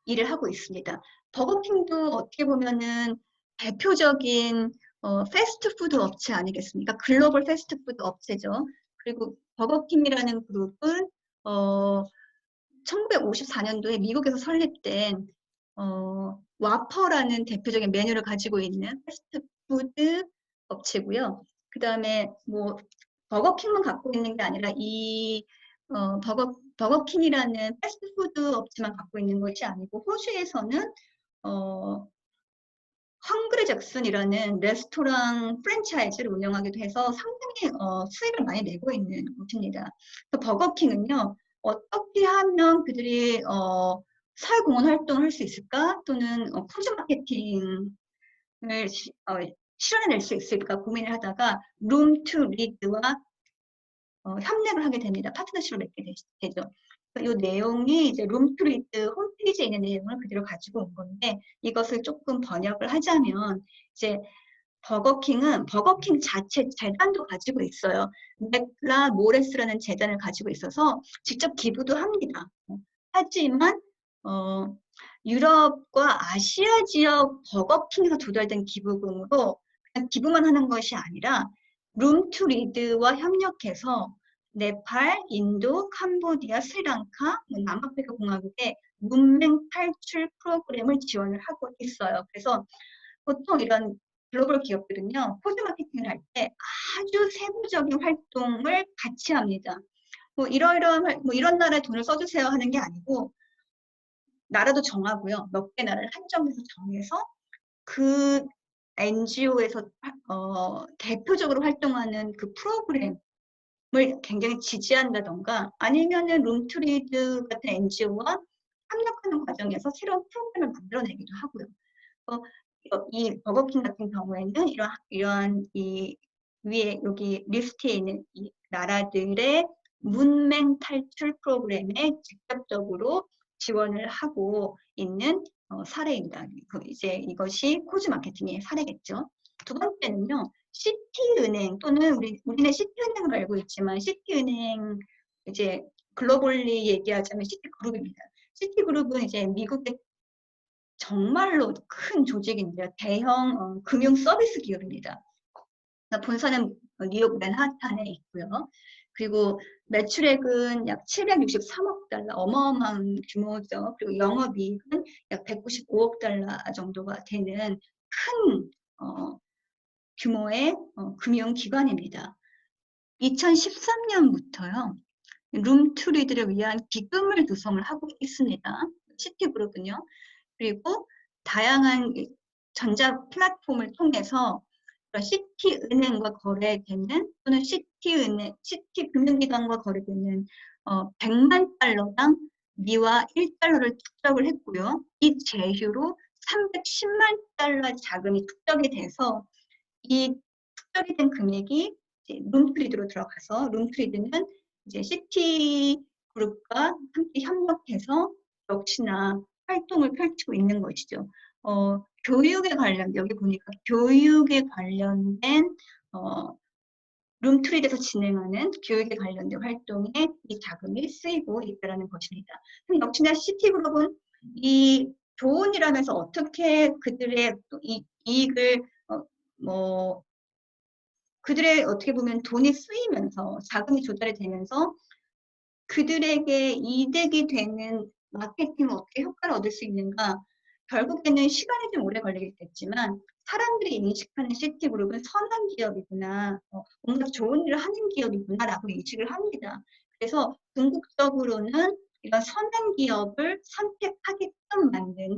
일을 하고 있습니다. 버거킹도 어떻게 보면은 대표적인 패스트푸드 업체 아니겠습니까? 글로벌 패스트푸드 업체죠. 그리고 버거킹이라는 그룹은 1954년도에 미국에서 설립된 와퍼라는 대표적인 메뉴를 가지고 있는 패스트푸드 업체고요. 그 다음에 뭐 버거킹만 갖고 있는 게 아니라 버거킹이라는 패스트푸드 업체만 갖고 있는 것이 아니고 호주에서는 헝그리 잭슨이라는 레스토랑 프랜차이즈를 운영하기도 해서 상당히 수익을 많이 내고 있는 곳입니다. 버거킹은요, 어떻게 하면 그들이 사회공헌 활동을 할 수 있을까? 또는 푸드 마케팅을 실현해낼 수 있을까 고민을 하다가 룸투리드와 협력을 하게 됩니다. 파트너십을 맺게 되죠. 이 내용이 이제 룸투리드 홈페이지에 있는 내용을 그대로 가지고 온 건데 이것을 조금 번역을 하자면 이제 버거킹은 버거킹 자체 재단도 가지고 있어요. 맥라 모레스라는 재단을 가지고 있어서 직접 기부도 합니다. 하지만 유럽과 아시아 지역 버거킹에서 조달된 기부금으로 그냥 기부만 하는 것이 아니라 룸투리드와 협력해서 네팔, 인도, 캄보디아, 스리랑카, 남아프리카 공화국의 문맹 탈출 프로그램을 지원을 하고 있어요. 그래서 보통 이런 글로벌 기업들은요, 푸드 마케팅을 할 때 아주 세부적인 활동을 같이 합니다. 뭐 이런 나라에 돈을 써주세요 하는 게 아니고 나라도 정하고요. 몇 개 나라를 한정해서 정해서 그 NGO에서 대표적으로 활동하는 그 프로그램을 굉장히 지지한다던가 아니면은 룸트리드 같은 NGO와 협력하는 과정에서 새로운 프로그램을 만들어내기도 하고요. 이 버거킹 같은 경우에는 이러한 이 위에 여기 리스트에 있는 이 나라들의 문맹 탈출 프로그램에 직접적으로 지원을 하고 있는 사례입니다. 이제 이것이 코즈 마케팅의 사례겠죠. 두 번째는요, 시티은행 또는 우리는 시티은행을 알고 있지만 시티은행 이제 글로벌리 얘기하자면 시티그룹입니다. 시티그룹은 이제 미국의 정말로 큰 조직인데요. 대형 금융 서비스 기업입니다. 본사는 뉴욕 맨하탄에 있고요. 그리고 매출액은 약 763억 달러, 어마어마한 규모죠. 그리고 영업이익은 약 195억 달러 정도가 되는 큰 규모의 금융기관입니다. 2013년부터요. 룸투리드를 위한 기금을 구성을 하고 있습니다. 시티그룹은요. 그리고 다양한 전자 플랫폼을 통해서 시티은행과 거래되는 또는 시티금융기관과 거래되는 100만 달러당 미화 1달러를 축적을 했고요. 이 제휴로 310만 달러 자금이 축적이 돼서 이 축적이 된 금액이 룸트리드로 들어가서 룸트리드는 이제 시티그룹과 함께 협력해서 역시나 활동을 펼치고 있는 것이죠. 교육에 관련, 여기 보니까 교육에 관련된 룸트리드에서 진행하는 교육에 관련된 활동에 이 자금이 쓰이고 있다는 것입니다. 역시나 시티그룹은 이 교훈이라면서 어떻게 그들의 이익을 그들의 어떻게 보면 돈이 쓰이면서 자금이 조달이 되면서 그들에게 이득이 되는 마케팅을 어떻게 효과를 얻을 수 있는가. 결국에는 시간이 좀 오래 걸리겠지만 사람들이 인식하는 시티그룹은 선한 기업이구나, 뭔가 좋은 일을 하는 기업이구나라고 인식을 합니다. 그래서 궁극적으로는 이런 선한 기업을 선택하게끔 만드는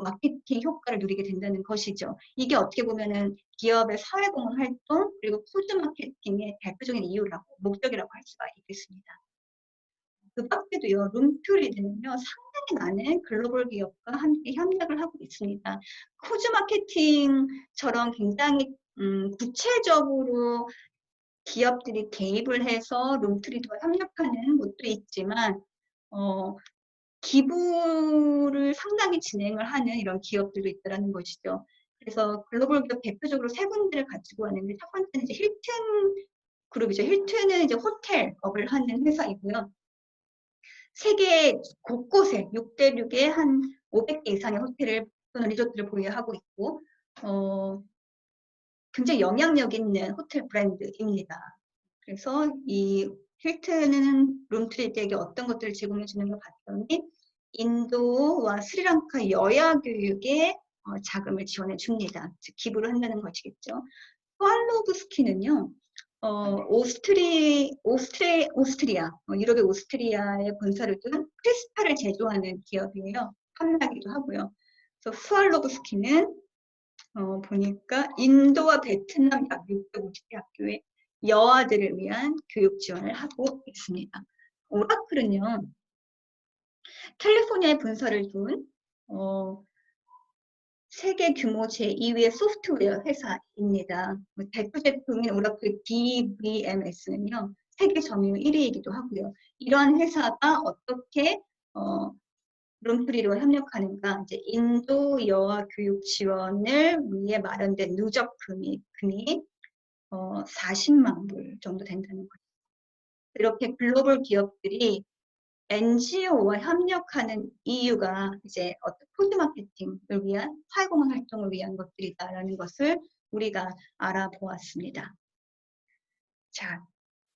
마케팅 효과를 누리게 된다는 것이죠. 이게 어떻게 보면은 기업의 사회공헌 활동 그리고 푸드 마케팅의 대표적인 이유라고 목적이라고 할 수가 있겠습니다. 그 밖에도요, 룸투리드는요, 상당히 많은 글로벌 기업과 함께 협력을 하고 있습니다. 코즈 마케팅처럼 굉장히 구체적으로 기업들이 개입을 해서 룸투리드와 협력하는 곳도 있지만 기부를 상당히 진행을 하는 이런 기업들도 있다는 것이죠. 그래서 글로벌 기업 대표적으로 세 군데를 가지고 왔는데 첫 번째는 이제 힐튼 그룹이죠. 힐튼은 이제 호텔업을 하는 회사이고요. 세계 곳곳에 6대륙에 한 500개 이상의 호텔을 또는 리조트를 보유하고 있고 굉장히 영향력 있는 호텔 브랜드입니다. 그래서 이 힐튼은 룸트리드에게 어떤 것들을 제공해 주는가 봤더니 인도와 스리랑카 여야 교육에 자금을 지원해 줍니다. 즉 기부를 한다는 것이겠죠. 스왈로브스키는요, 오스트리아, 유럽의 오스트리아에 본사를 둔 크리스탈을 제조하는 기업이에요. 판매하기도 하고요. 그래서 스왈로브스키는 보니까 인도와 베트남 약 650대학교의 여아들을 위한 교육 지원을 하고 있습니다. 오라클은요, 캘리포니아에 본사를 둔 세계 규모 제2위의 소프트웨어 회사입니다. 대표 제품인 오라클 DBMS는요, 세계 점유율 1위이기도 하고요. 이러한 회사가 어떻게 룸프리로 협력하는가, 이제 인도 여아 교육 지원을 위해 마련된 누적 금이 40만 불 정도 된다는 거죠. 이렇게 글로벌 기업들이 NGO와 협력하는 이유가 이제 어떤 푸드 마케팅을 위한 사회공헌 활동을 위한 것들이다라는 것을 우리가 알아보았습니다. 자,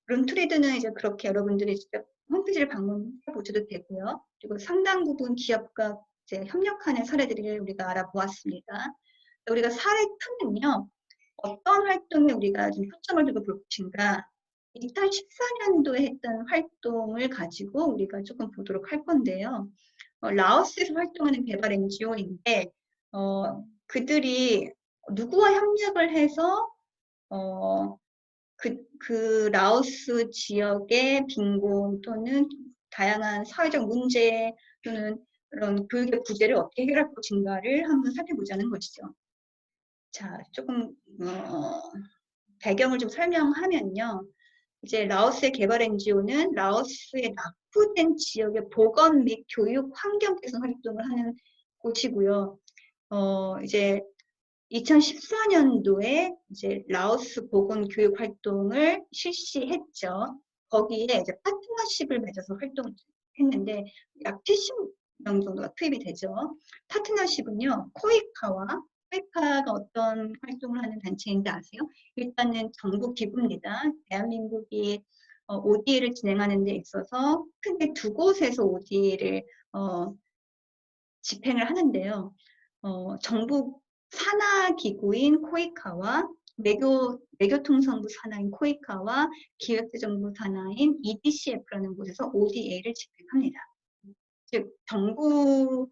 룸트리드는 이제 그렇게 여러분들이 직접 홈페이지를 방문해 보셔도 되고요. 그리고 상당 부분 기업과 이제 협력하는 사례들을 우리가 알아보았습니다. 우리가 사례 2는요. 어떤 활동에 우리가 좀 초점을 두고 볼 것인가. 2014년도에 했던 활동을 가지고 우리가 조금 보도록 할 건데요. 라오스에서 활동하는 개발 NGO인데 그들이 누구와 협력을 해서 그 라오스 지역의 빈곤 또는 다양한 사회적 문제 또는 그런 교육의 부재를 어떻게 해결할 것인가를 한번 살펴보자는 것이죠. 자, 조금 배경을 좀 설명하면요. 이제 라오스의 개발 NGO는 라오스의 낙후된 지역의 보건 및 교육 환경 개선 활동을 하는 곳이고요. 이제 2014년도에 이제 라오스 보건 교육 활동을 실시했죠. 거기에 이제 파트너십을 맺어서 활동을 했는데 약 70명 정도가 투입이 되죠. 파트너십은요, 코이카가 어떤 활동을 하는 단체인지 아세요? 일단은 정부 기구입니다. 대한민국이 ODA를 진행하는 데 있어서 크게 두 곳에서 ODA를 집행을 하는데요. 정부 산하기구인 코이카와 외교통상부 산하인 코이카와 기획재정부 산하인 EDCF라는 곳에서 ODA를 집행합니다. 즉 정부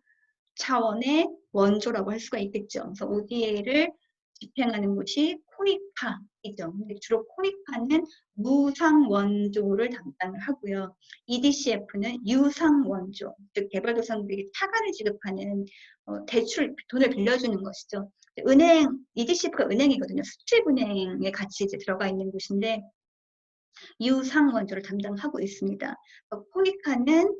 차원의 원조라고 할 수가 있겠죠. 그래서 ODA를 집행하는 곳이 코이카이죠. 근데 주로 코이카는 무상 원조를 담당을 하고요. EDCF는 유상 원조, 즉 개발도상국에게 차관을 지급하는 돈을 빌려주는 것이죠. EDCF가 은행이거든요. 수출은행에 같이 이제 들어가 있는 곳인데 유상 원조를 담당하고 있습니다. 코이카는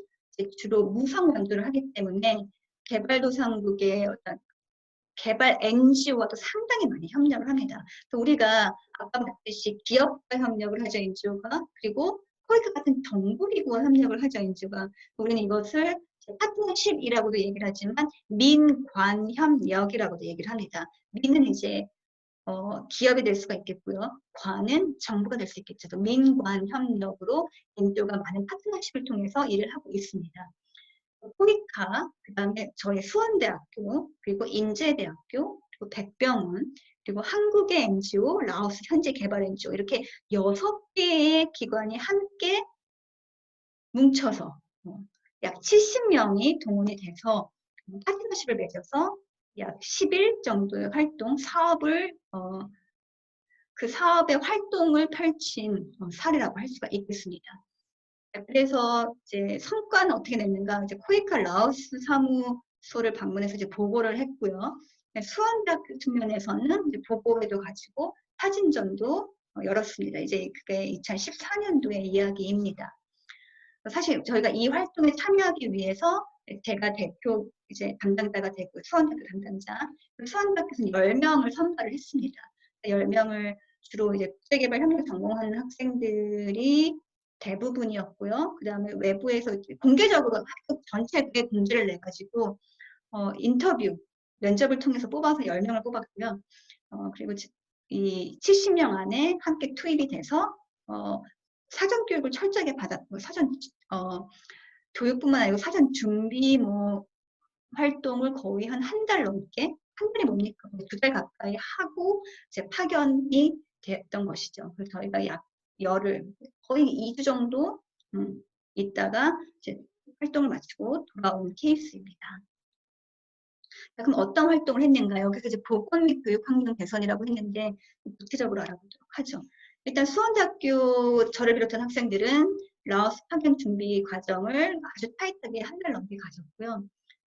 주로 무상 원조를 하기 때문에 개발도상국의 어떤 개발 NGO와도 상당히 많이 협력을 합니다. 우리가 아까 봤듯이 기업과 협력을 하죠, NGO가. 그리고 코이카 같은 정부기구와 협력을 하죠, NGO가. 우리는 이것을 파트너십이라고도 얘기를 하지만 민관협력이라고도 얘기를 합니다. 민은 이제 기업이 될 수가 있겠고요. 관은 정부가 될 수 있겠죠. 민관협력으로 NGO가 많은 파트너십을 통해서 일을 하고 있습니다. 코이카, 그 다음에 저희 수원대학교, 그리고 인제대학교, 그리고 백병원, 그리고 한국의 NGO, 라오스 현지 개발 NGO 이렇게 6개의 기관이 함께 뭉쳐서 약 70명이 동원이 돼서 파트너십을 맺어서 약 10일 정도의 그 사업의 활동을 펼친 사례라고 할 수가 있겠습니다. 그래서 이제 성과는 어떻게 냈는가? 이제 코이카 라오스 사무소를 방문해서 이제 보고를 했고요. 수원대학교 측면에서는 이제 보고회도 가지고 사진전도 열었습니다. 이제 그게 2014년도의 이야기입니다. 사실 저희가 이 활동에 참여하기 위해서 제가 대표 이제 담당자가 되고 수원대학교 담당자, 수원대학교에서는 10명을 선발을 했습니다. 10명을 주로 이제 국제개발 협력 전공하는 학생들이 대부분이었고요. 그 다음에 외부에서 공개적으로 학교 전체에 공지를 내가지고 인터뷰, 면접을 통해서 뽑아서 10명을 뽑았고요. 그리고 이 70명 안에 함께 투입이 돼서 사전 교육을 철저하게 받았고 교육뿐만 아니고 사전 준비 활동을 거의 한 달 넘게 한 달이 뭡니까? 2달 가까이 하고 이제 파견이 됐던 것이죠. 그래서 저희가 약 열흘, 거의 2주 정도 있다가 이제 활동을 마치고 돌아온 케이스입니다. 자, 그럼 어떤 활동을 했는가요? 그래서 이제 보건 및 교육 환경 개선이라고 했는데 구체적으로 알아보도록 하죠. 일단 수원대학교 저를 비롯한 학생들은 라오스 파견 준비 과정을 아주 타이트하게 한 달 넘게 가졌고요.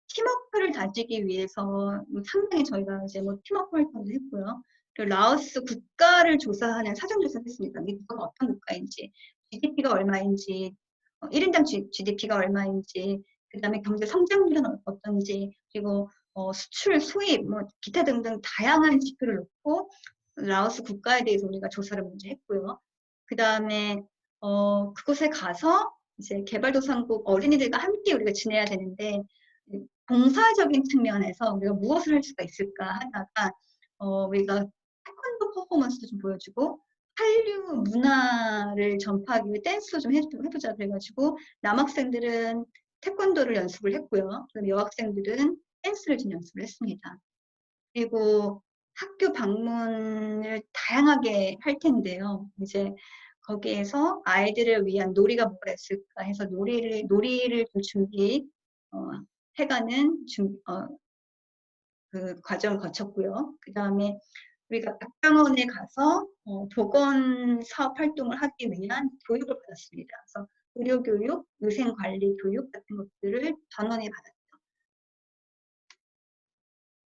팀워크를 다지기 위해서 상당히 저희가 이제 뭐 팀워크 활동도 했고요. 그리고 라오스 국가를 조사하는 사전조사를 했습니다. 이 국가가 어떤 국가인지, GDP가 얼마인지, 1인당 GDP가 얼마인지, 그 다음에 경제 성장률은 어떤지, 그리고 수출, 수입, 뭐 기타 등등 다양한 지표를 놓고 라오스 국가에 대해서 우리가 조사를 먼저 했고요. 그 다음에 그곳에 가서 이제 개발도상국 어린이들과 함께 우리가 지내야 되는데 봉사적인 측면에서 우리가 무엇을 할 수가 있을까 하다가 우리가 태권도 퍼포먼스도 좀 보여주고 한류 문화를 전파하기 위해 댄스도 좀 해보자 그래가지고 남학생들은 태권도를 연습을 했고요. 그럼 여학생들은 댄스를 좀 연습을 했습니다. 그리고 학교 방문을 다양하게 할 텐데요. 이제 거기에서 아이들을 위한 놀이가 뭐가 있을까 해서 놀이를 좀 해가는 그 과정을 거쳤고요. 그 다음에 우리가 박병원에 가서 보건 사업 활동을 하기 위한 교육을 받았습니다. 그래서 의료교육, 위생관리 교육 같은 것들을 전원이 받았죠.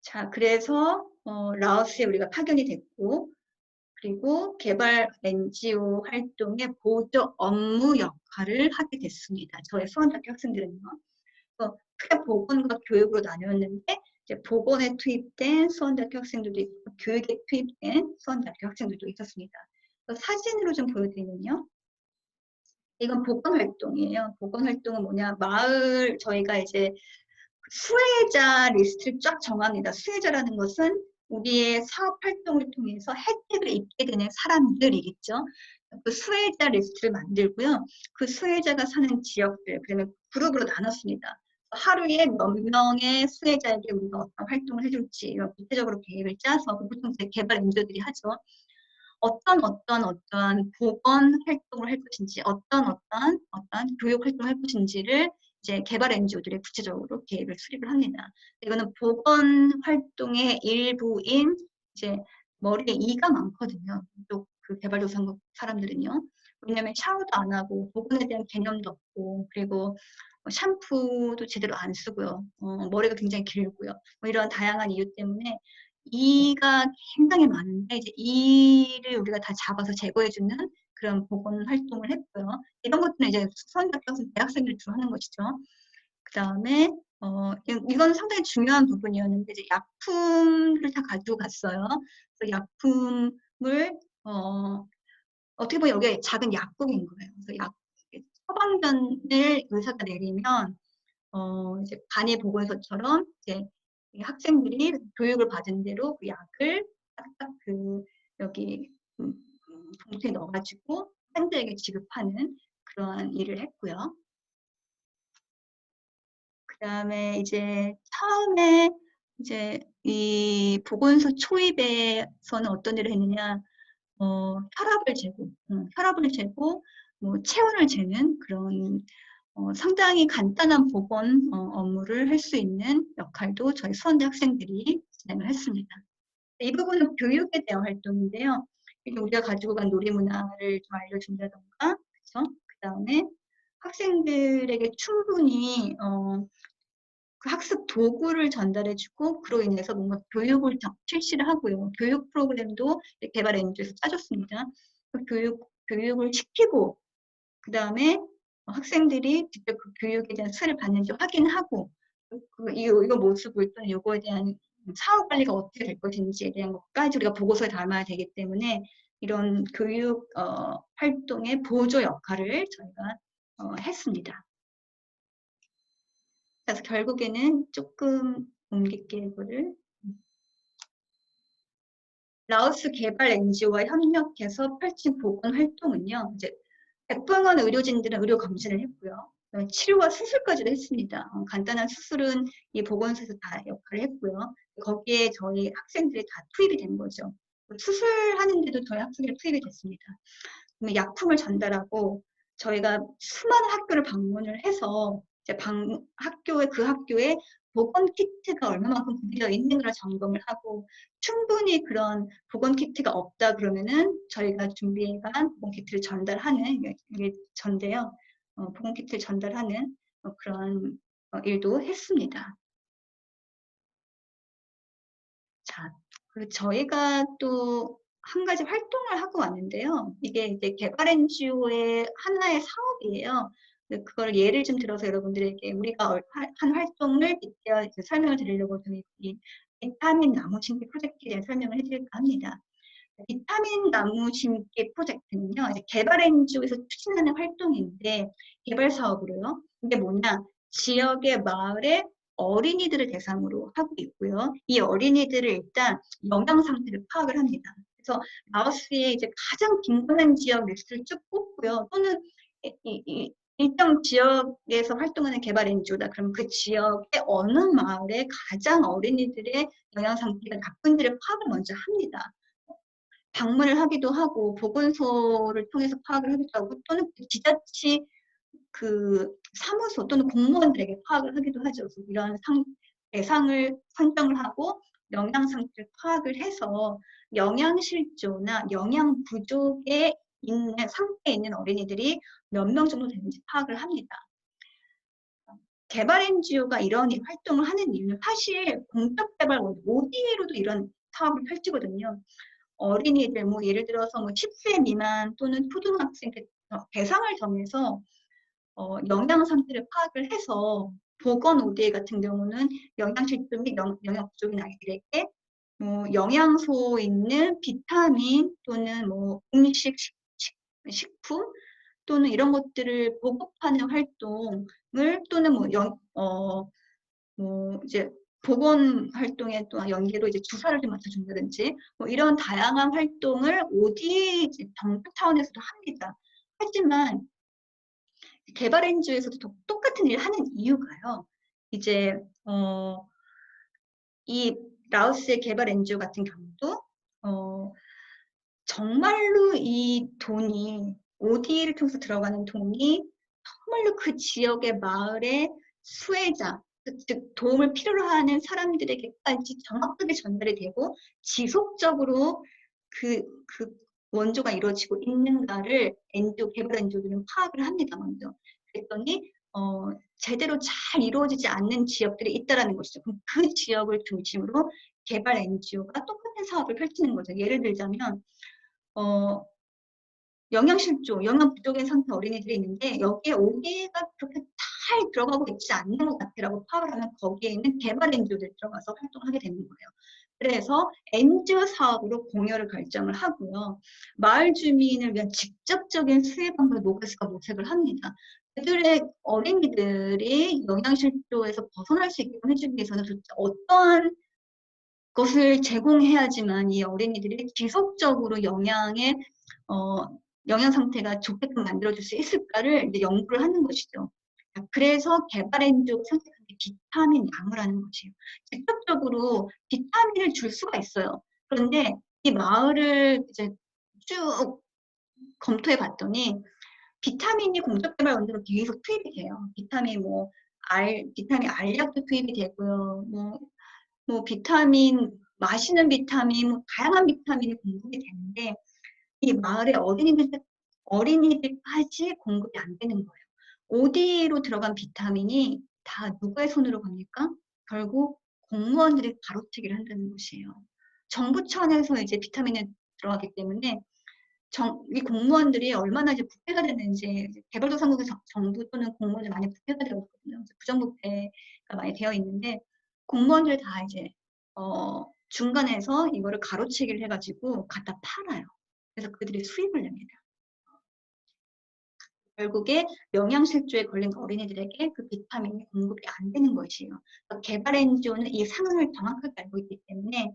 자, 그래서 라오스에 우리가 파견이 됐고, 그리고 개발 NGO 활동의 보조 업무 역할을 하게 됐습니다. 저희 수원대학교 학생들은요. 크게 보건과 교육으로 나뉘었는데 이제 보건에 투입된 수원대학교 학생들도 있고 교육에 투입된 수원대학교 학생들도 있었습니다. 사진으로 좀 보여드리면요. 이건 보건 활동이에요. 보건 활동은 뭐냐? 마을 저희가 이제 수혜자 리스트를 쫙 정합니다. 수혜자라는 것은 우리의 사업 활동을 통해서 혜택을 입게 되는 사람들이겠죠. 그 수혜자 리스트를 만들고요. 그 수혜자가 사는 지역들, 그러면 그룹으로 나눴습니다. 하루에 몇 명의 수혜자에게 우리가 어떤 활동을 해줄지 이런 구체적으로 계획을 짜서 보통 이제 개발 엔지오들이 하죠. 어떤 보건 활동을 할 것인지, 어떤 교육 활동을 할 것인지를 이제 개발 NGO들이 구체적으로 계획을 수립을 합니다. 이거는 보건 활동의 일부인 이제 머리에 이가 많거든요. 또 그 개발도상국 사람들은요. 왜냐하면 샤워도 안 하고 보건에 대한 개념도 없고 그리고 샴푸도 제대로 안 쓰고요. 머리가 굉장히 길고요. 뭐 이런 다양한 이유 때문에 이가 굉장히 많은데 이제 이를 우리가 다 잡아서 제거해주는 그런 보건 활동을 했고요. 이런 것들은 이제 수원대학교 대학생들이 주로 하는 것이죠. 그 다음에 이건 상당히 중요한 부분이었는데 이제 약품을 다 가지고 갔어요. 그래서 약품을 어떻게 보면 여기 작은 약국인 거예요. 그래서 처방전을 의사가 내리면 이제 간이 보건소처럼 이제 학생들이 교육을 받은 대로 그 약을 딱딱 여기 봉투에 넣어가지고 학생들에게 지급하는 그런 일을 했고요. 그 다음에 이제 처음에 이제 이 보건소 초입에서는 어떤 일을 했느냐, 혈압을 재고, 뭐 체온을 재는 그런 상당히 간단한 보건 업무를 할 수 있는 역할도 저희 수원대 학생들이 진행을 했습니다. 이 부분은 교육에 대한 활동인데요. 우리가 가지고 간 놀이문화를 좀 알려준다던가, 그렇죠? 그 다음에 학생들에게 충분히 그 학습 도구를 전달해주고 그로 인해서 뭔가 교육을 실시를 하고요. 교육 프로그램도 개발 엔지오에서 짜줬습니다. 교육을 시키고 그 다음에 학생들이 직접 그 교육에 대한 수혜를 받는지 확인하고 이거 모습을 또는 이거에 대한 사후 관리가 어떻게 될 것인지에 대한 것까지 우리가 보고서에 담아야 되기 때문에 이런 교육 활동의 보조 역할을 저희가 했습니다. 그래서 결국에는 조금 옮길게요, 이거를. 라오스 개발 NGO와 협력해서 펼친 보건 활동은요, 이제 백병원 의료진들은 의료 검진을 했고요. 치료와 수술까지도 했습니다. 간단한 수술은 이 보건소에서 다 역할을 했고요. 거기에 저희 학생들이 다 투입이 된 거죠. 수술하는데도 저희 학생들이 투입이 됐습니다. 약품을 전달하고 저희가 수많은 학교를 방문을 해서 이제 그 학교에 보건 키트가 얼마만큼 구비되어 있는가를 점검을 하고 충분히 그런 보건 키트가 없다 그러면은 저희가 준비한 보건 키트를 전달하는 이게 전데요. 보건 키트를 전달하는 그런 일도 했습니다. 자, 그리고 저희가 또 한 가지 활동을 하고 왔는데요. 이게 이제 개발 NGO의 하나의 사업이에요. 그걸 예를 좀 들어서 여러분들에게 우리가 한 활동을 설명을 드리려고 저희 이 비타민 나무 심기 프로젝트에 대한 설명을 해드릴까 합니다. 비타민 나무 심기 프로젝트는요, 이제 개발 NGO에서 추진하는 활동인데 개발 사업으로요. 이게 뭐냐? 지역의 마을의 어린이들을 대상으로 하고 있고요. 이 어린이들을 일단 영양 상태를 파악을 합니다. 그래서 라오스의 이제 가장 빈곤한 지역 리스트를 쭉 뽑고요. 또는 일정 지역에서 활동하는 개발 NGO다. 그럼 그 지역의 어느 마을에 가장 어린이들의 영양 상태가 나쁜지를 파악을 먼저 합니다. 방문을 하기도 하고 보건소를 통해서 파악을 하기도 하고 또는 지자치 그 사무소 또는 공무원들에게 파악을 하기도 하죠. 그래서 이런 대상을 선정을 하고 영양 상태를 파악을 해서 영양 실조나 영양 부족에 있는 상태에 있는 어린이들이 몇 명 정도 되는지 파악을 합니다. 개발 NGO가 이런 활동을 하는 이유는 사실 공적개발 ODA로도 이런 사업을 펼치거든요. 어린이들, 뭐 예를 들어서 뭐 10세 미만 또는 초등학생 대상을 정해서 영양 상태를 파악을 해서 보건 ODA 같은 경우는 영양실조 및 영양 부족인 아이들에게 영양소 있는 비타민 또는 뭐 음식, 식품 또는 이런 것들을 보급하는 활동을 또는 이제 보건 활동에 또 연계로 이제 주사를 좀 맞춰준다든지 뭐 이런 다양한 활동을 OD 정부 차원에서도 합니다. 하지만 개발 NGO에서도 똑같은 일을 하는 이유가요. 이제 이 라오스의 개발 NGO 같은 경우도 정말로 이 돈이 OD를 통해서 들어가는 돈이 정말로 그 지역의 마을의 수혜자, 즉 도움을 필요로 하는 사람들에게까지 정확하게 전달이 되고 지속적으로 그 원조가 이루어지고 있는가를 개발 NGO들은 파악을 합니다. 먼저. 그랬더니 제대로 잘 이루어지지 않는 지역들이 있다는 것이죠. 그럼 그 지역을 중심으로 개발 NGO가 똑같은 사업을 펼치는 거죠. 예를 들자면 영양실조, 영양 부족인 상태 어린이들이 있는데 여기에 ODA가 그렇게 잘 들어가고 있지 않는 것 같아라고 파악을 하면 거기에 있는 개발 NGO들이 들어가서 활동하게 되는 거예요. 그래서 NGO 사업으로 공여를 결정을 하고요. 마을 주민을 위한 직접적인 수혜 방법을 노가스가 모색을 합니다. 그들의 어린이들이 영양실조에서 벗어날 수 있게끔 해주기 위해서는 도대체 어떠한 것을 제공해야지만 이 어린이들이 지속적으로 영양 상태가 좋게끔 만들어줄 수 있을까를 이제 연구를 하는 것이죠. 그래서 개발 NGO가 선택한 게 비타민 나무라는 것이에요. 직접적으로 비타민을 줄 수가 있어요. 그런데 이 마을을 이제 쭉 검토해 봤더니 비타민이 공적개발원으로 계속 투입이 돼요. 비타민 알약도 투입이 되고요. 비타민, 마시는 비타민, 다양한 비타민이 공급이 되는데 이 마을의 어린이들까지 공급이 안 되는 거예요. OD로 들어간 비타민이 다 누구의 손으로 갑니까? 결국 공무원들이 가로채기를 한다는 것이에요. 정부 차원에서 이제 비타민이 들어가기 때문에 이 공무원들이 얼마나 이제 부패가 됐는지 개발도상국의 정부 또는 공무원들이 많이 부패가 되어 있거든요. 부정부패가 많이 되어 있는데 공무원들 다 이제 중간에서 이거를 가로채기를 해가지고 갖다 팔아요. 그래서 그들이 수입을 냅니다. 결국에 영양실조에 걸린 어린이들에게 그 비타민이 공급이 안 되는 것이에요. 개발 NGO는 이 상황을 정확하게 알고 있기 때문에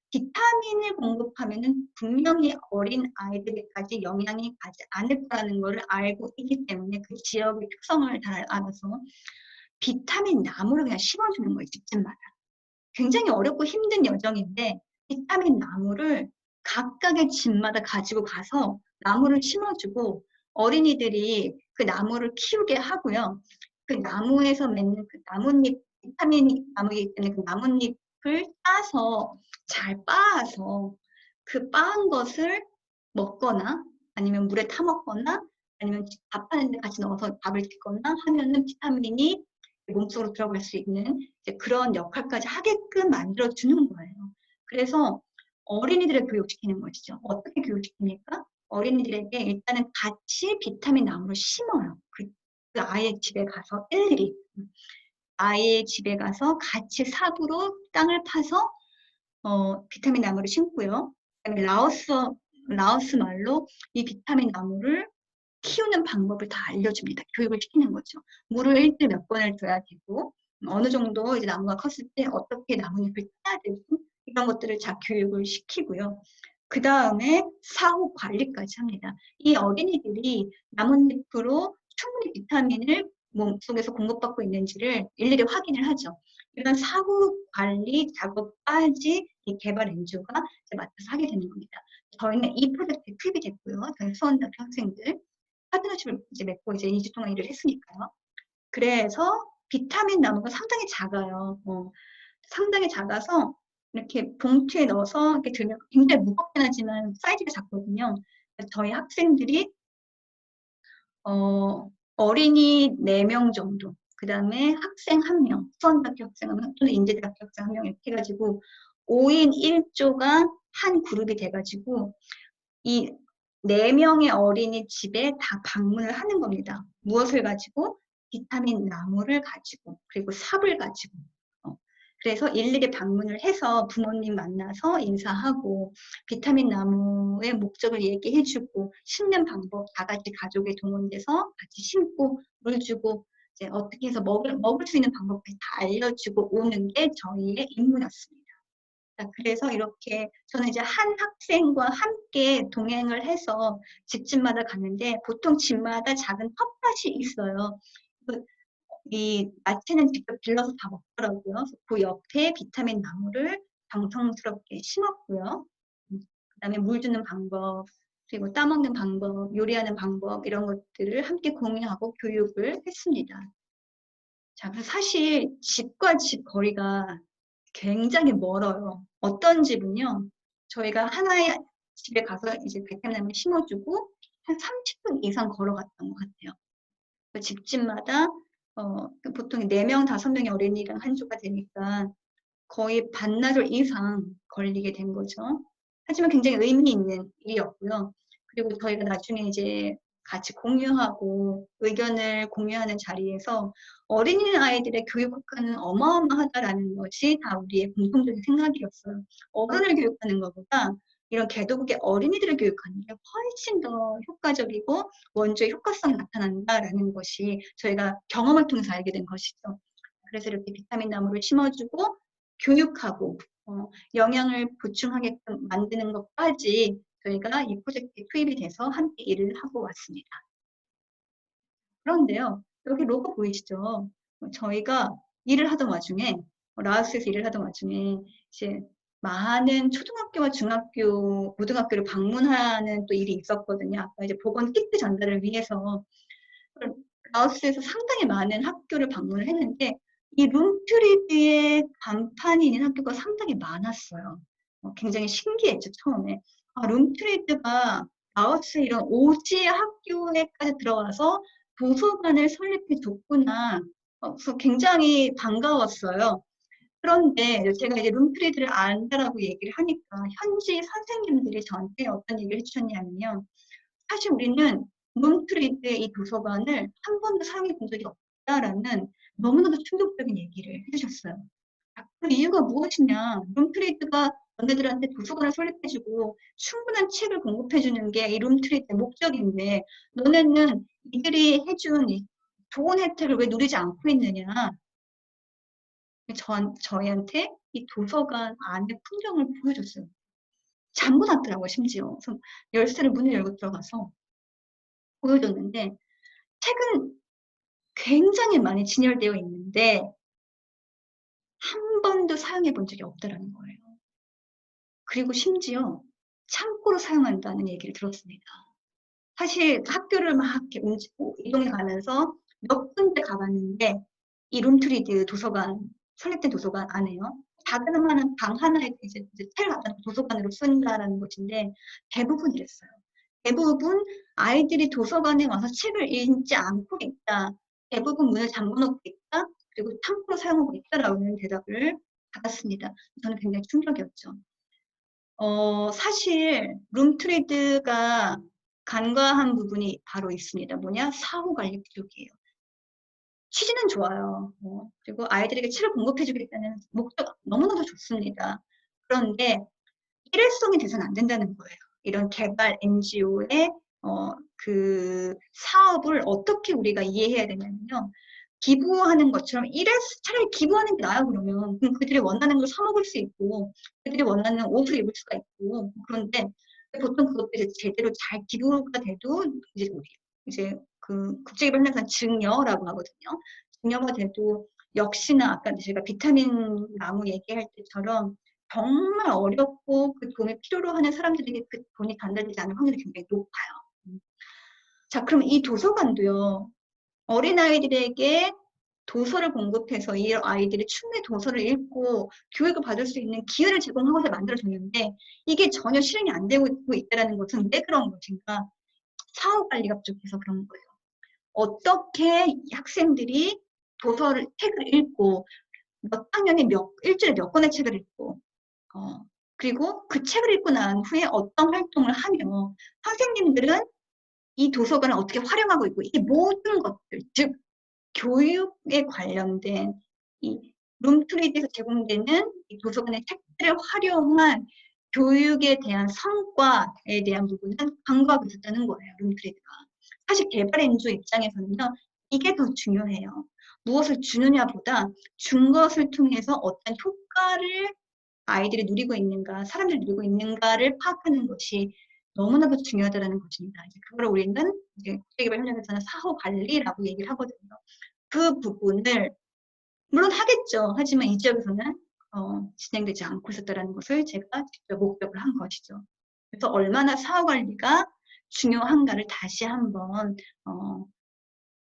비타민을 공급하면은 분명히 어린 아이들에게까지 영향이 가지 않을 거라는 것을 알고 있기 때문에 그 지역의 특성을 다 알아서 비타민 나무를 그냥 심어주는 거예요, 집집마다. 굉장히 어렵고 힘든 여정인데 비타민 나무를 각각의 집마다 가지고 가서 나무를 심어주고 어린이들이 그 나무를 키우게 하고요. 그 나무에서 맺는 그 나뭇잎, 비타민 나무이기 때문에 그 나뭇잎을 따서 잘 빻아서 그 빻은 것을 먹거나 아니면 물에 타 먹거나 아니면 밥하는데 같이 넣어서 밥을 짓거나 하면은 비타민이 몸속으로 들어갈 수 있는 이제 그런 역할까지 하게끔 만들어주는 거예요. 그래서 어린이들을 교육시키는 것이죠. 어떻게 교육시킵니까? 어린이들에게 일단은 같이 비타민 나무를 심어요. 그 아이의 집에 가서 일일이. 아이의 집에 가서 같이 삽으로 땅을 파서 비타민 나무를 심고요. 그다음에 라오스 말로 이 비타민 나무를 키우는 방법을 다 알려줍니다. 교육을 시키는 거죠. 물을 일주일에 몇 번을 줘야 되고 어느 정도 이제 나무가 컸을 때 어떻게 나뭇잎을 따야 되고 이런 것들을 다 교육을 시키고요. 그 다음에 사후 관리까지 합니다. 이 어린이들이 나뭇잎으로 충분히 비타민을 몸속에서 공급받고 있는지를 일일이 확인을 하죠. 이런 사후 관리 작업까지 이 개발 엔조가 맡아서 하게 되는 겁니다. 저희는 이 프로젝트에 투입이 됐고요. 저희 수원대학교 학생들 파트너십을 이제 맺고 이제 2주 동안 일을 했으니까요. 그래서 비타민 나무가 상당히 작아요. 상당히 작아서 이렇게 봉투에 넣어서 이렇게 들면 굉장히 무겁긴 하지만 사이즈가 작거든요. 저희 학생들이 어린이 4명 정도, 그 다음에 학생 1명, 수원대학교 학생 1명, 또는 인제대학교 학생 1명 이렇게 해가지고 5인 1조가 한 그룹이 돼가지고 이 4명의 어린이 집에 다 방문을 하는 겁니다. 무엇을 가지고? 비타민 나무를 가지고, 그리고 삽을 가지고. 그래서 일일이 방문을 해서 부모님 만나서 인사하고, 비타민 나무의 목적을 얘기해주고, 심는 방법, 다 같이 가족에 동원돼서 같이 심고, 물 주고, 이제 어떻게 해서 먹을 수 있는 방법까지 다 알려주고 오는 게 저희의 임무였습니다. 그래서 이렇게 저는 이제 한 학생과 함께 동행을 해서 집집마다 갔는데 보통 집마다 작은 텃밭이 있어요. 이 야채는 직접 길러서 다 먹더라고요. 그래서 그 옆에 비타민 나무를 정성스럽게 심었고요. 그다음에 물 주는 방법, 그리고 따먹는 방법, 요리하는 방법 이런 것들을 함께 공유하고 교육을 했습니다. 자, 그래서 사실 집과 집 거리가 굉장히 멀어요. 어떤 집은요, 저희가 하나의 집에 가서 이제 백향나무 심어주고 한 30분 이상 걸어갔던 것 같아요. 그 집집마다 보통 4명, 5명의 어린이랑 한 조가 되니까 거의 반나절 이상 걸리게 된 거죠. 하지만 굉장히 의미 있는 일이었고요. 그리고 저희가 나중에 이제 같이 공유하고 의견을 공유하는 자리에서 어린아이들의 교육 효과는 어마어마하다라는 것이 다 우리의 공통적인 생각이었어요. 어른을 교육하는 것보다 이런 개도국의 어린이들을 교육하는 게 훨씬 더 효과적이고 원조의 효과성이 나타난다라는 것이 저희가 경험을 통해서 알게 된 것이죠. 그래서 이렇게 비타민 나무를 심어주고 교육하고 영양을 보충하게끔 만드는 것까지 저희가 이 프로젝트에 투입이 돼서 함께 일을 하고 왔습니다. 그런데요, 여기 로고 보이시죠? 저희가 일을 하던 와중에, 라오스에서 일을 하던 와중에 이제 많은 초등학교와 중학교, 고등학교를 방문하는 또 일이 있었거든요. 아까 이제 보건 키트 전달을 위해서 라오스에서 상당히 많은 학교를 방문을 했는데 이 룸트리드의 간판이 있는 학교가 상당히 많았어요. 굉장히 신기했죠, 처음에. 아, 룸트리드가 라오스 이런 오지 학교에까지 들어와서 도서관을 설립해 줬구나. 그래서 굉장히 반가웠어요. 그런데 제가 이제 룸트리드를 안다라고 얘기를 하니까 현지 선생님들이 저한테 어떤 얘기를 해주셨냐면요. 사실 우리는 룸트리드의 이 도서관을 한 번도 사용해 본 적이 없다라는 너무나도 충격적인 얘기를 해주셨어요. 그 이유가 무엇이냐? 룸트리드가 너네들한테 도서관을 설립해주고 충분한 책을 공급해주는 게 이 룸트리드의 목적인데 너네는 이들이 해준 이 좋은 혜택을 왜 누리지 않고 있느냐? 저희한테 이 도서관 안의 풍경을 보여줬어요. 잠고 놨더라고요, 심지어. 그래서 열쇠를 문을 열고 들어가서 보여줬는데 책은 굉장히 많이 진열되어 있는데 한 번도 사용해 본 적이 없다라는 거예요. 그리고 심지어 창고로 사용한다는 얘기를 들었습니다. 사실 학교를 막 이렇게 이동해 가면서 몇 군데 가봤는데 이 룸트리드 도서관, 설립된 도서관 안에요. 자그마한 방 하나에 이제 책을 갖다 놓고 도서관으로 쓴다라는 것인데 대부분 이랬어요. 대부분 아이들이 도서관에 와서 책을 읽지 않고 있다. 대부분 문을 잠궈놓고 있다. 그리고 창고로 사용하고 있다라는 대답을 받았습니다. 저는 굉장히 충격이었죠. 사실 룸트리드가 간과한 부분이 바로 있습니다. 뭐냐? 사후 관리 부족이에요. 취지는 좋아요. 그리고 아이들에게 책을 공급해주겠다는 목적 너무나도 좋습니다. 그런데 일회성이 돼서는 안 된다는 거예요. 이런 개발 NGO의 그 사업을 어떻게 우리가 이해해야 되냐면요. 기부하는 것처럼 차라리 기부하는 게 나아요. 그러면 그럼 그들이 원하는 걸 사 먹을 수 있고 그들이 원하는 옷을 입을 수가 있고 그런데 보통 그것들이 제대로 잘 기부가 돼도 이제 그 국제기부 협력상 증여라고 하거든요. 증여가 돼도 역시나 아까 제가 비타민 나무 얘기할 때처럼 정말 어렵고 그 돈을 필요로 하는 사람들에게 그 돈이 전달되지 않을 확률이 굉장히 높아요. 자, 그럼 이 도서관도요. 어린아이들에게 도서를 공급해서 이 아이들이 충분히 도서를 읽고 교육을 받을 수 있는 기회를 제공하고서 만들어졌는데 이게 전혀 실행이 안 되고 있다는 것은 왜 그런 것인가? 사후 관리가 부족해서 그런 거예요. 어떻게 학생들이 책을 읽고 몇 학년에 일주일에 몇 권의 책을 읽고 그리고 그 책을 읽고 난 후에 어떤 활동을 하며 선생님들은 이 도서관을 어떻게 활용하고 있고 이 모든 것들, 즉 교육에 관련된 이 룸트리드에서 제공되는 이 도서관의 책들을 활용한 교육에 대한 성과에 대한 부분은 간과하고 있었다는 거예요. 룸트리드가. 사실 개발 NGO 입장에서는요. 이게 더 중요해요. 무엇을 주느냐보다 준 것을 통해서 어떤 효과를 아이들이 누리고 있는가, 사람들이 누리고 있는가를 파악하는 것이 너무나도 중요하다는 것입니다. 이제 그걸 우리는 이제 국제개발 협력에서는 사후 관리라고 얘기를 하거든요. 그 부분을 물론 하겠죠. 하지만 이 지역에서는 진행되지 않고 있었다는 것을 제가 직접 목격을 한 것이죠. 그래서 얼마나 사후 관리가 중요한가를 다시 한번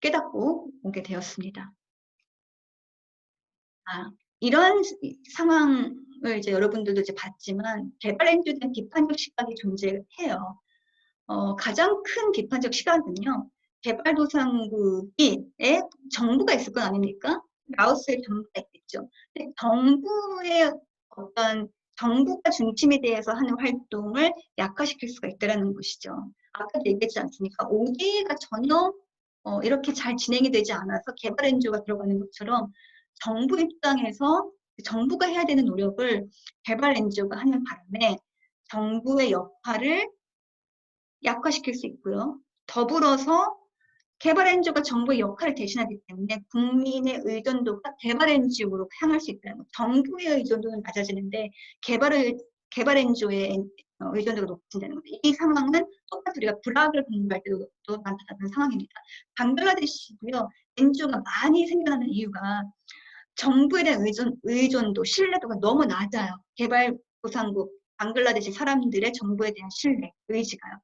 깨닫고 오게 되었습니다. 이런 상황을 이제 여러분들도 이제 봤지만 개발 NGO에 대한 비판적 시각이 존재해요. 가장 큰 비판적 시각은요. 개발도상국에 정부가 있을 건 아닙니까? 라오스에 정부가 있겠죠. 근데 정부가 중심에 대해서 하는 활동을 약화시킬 수가 있다는 것이죠. 아까도 얘기했지 않습니까? ODA가 전혀 이렇게 잘 진행이 되지 않아서 개발 NGO가 들어가는 것처럼 정부 입장에서 정부가 해야 되는 노력을 개발 NGO가 하는 바람에 정부의 역할을 약화시킬 수 있고요. 더불어서 개발 NGO가 정부의 역할을 대신하기 때문에 국민의 의존도가 개발 NGO로 향할 수 있다는 거죠. 정부의 의존도는 낮아지는데 개발 NGO의 의존도가 높아진다는 거죠. 이 상황은 똑같이 우리가 불악을 공부할 때도 나타나는 상황입니다. 방글라데시도요. NGO가 많이 생겨나는 이유가 정부에 대한 의존도, 신뢰도가 너무 낮아요. 개발도상국, 방글라데시 사람들의 정부에 대한 신뢰, 의지가요.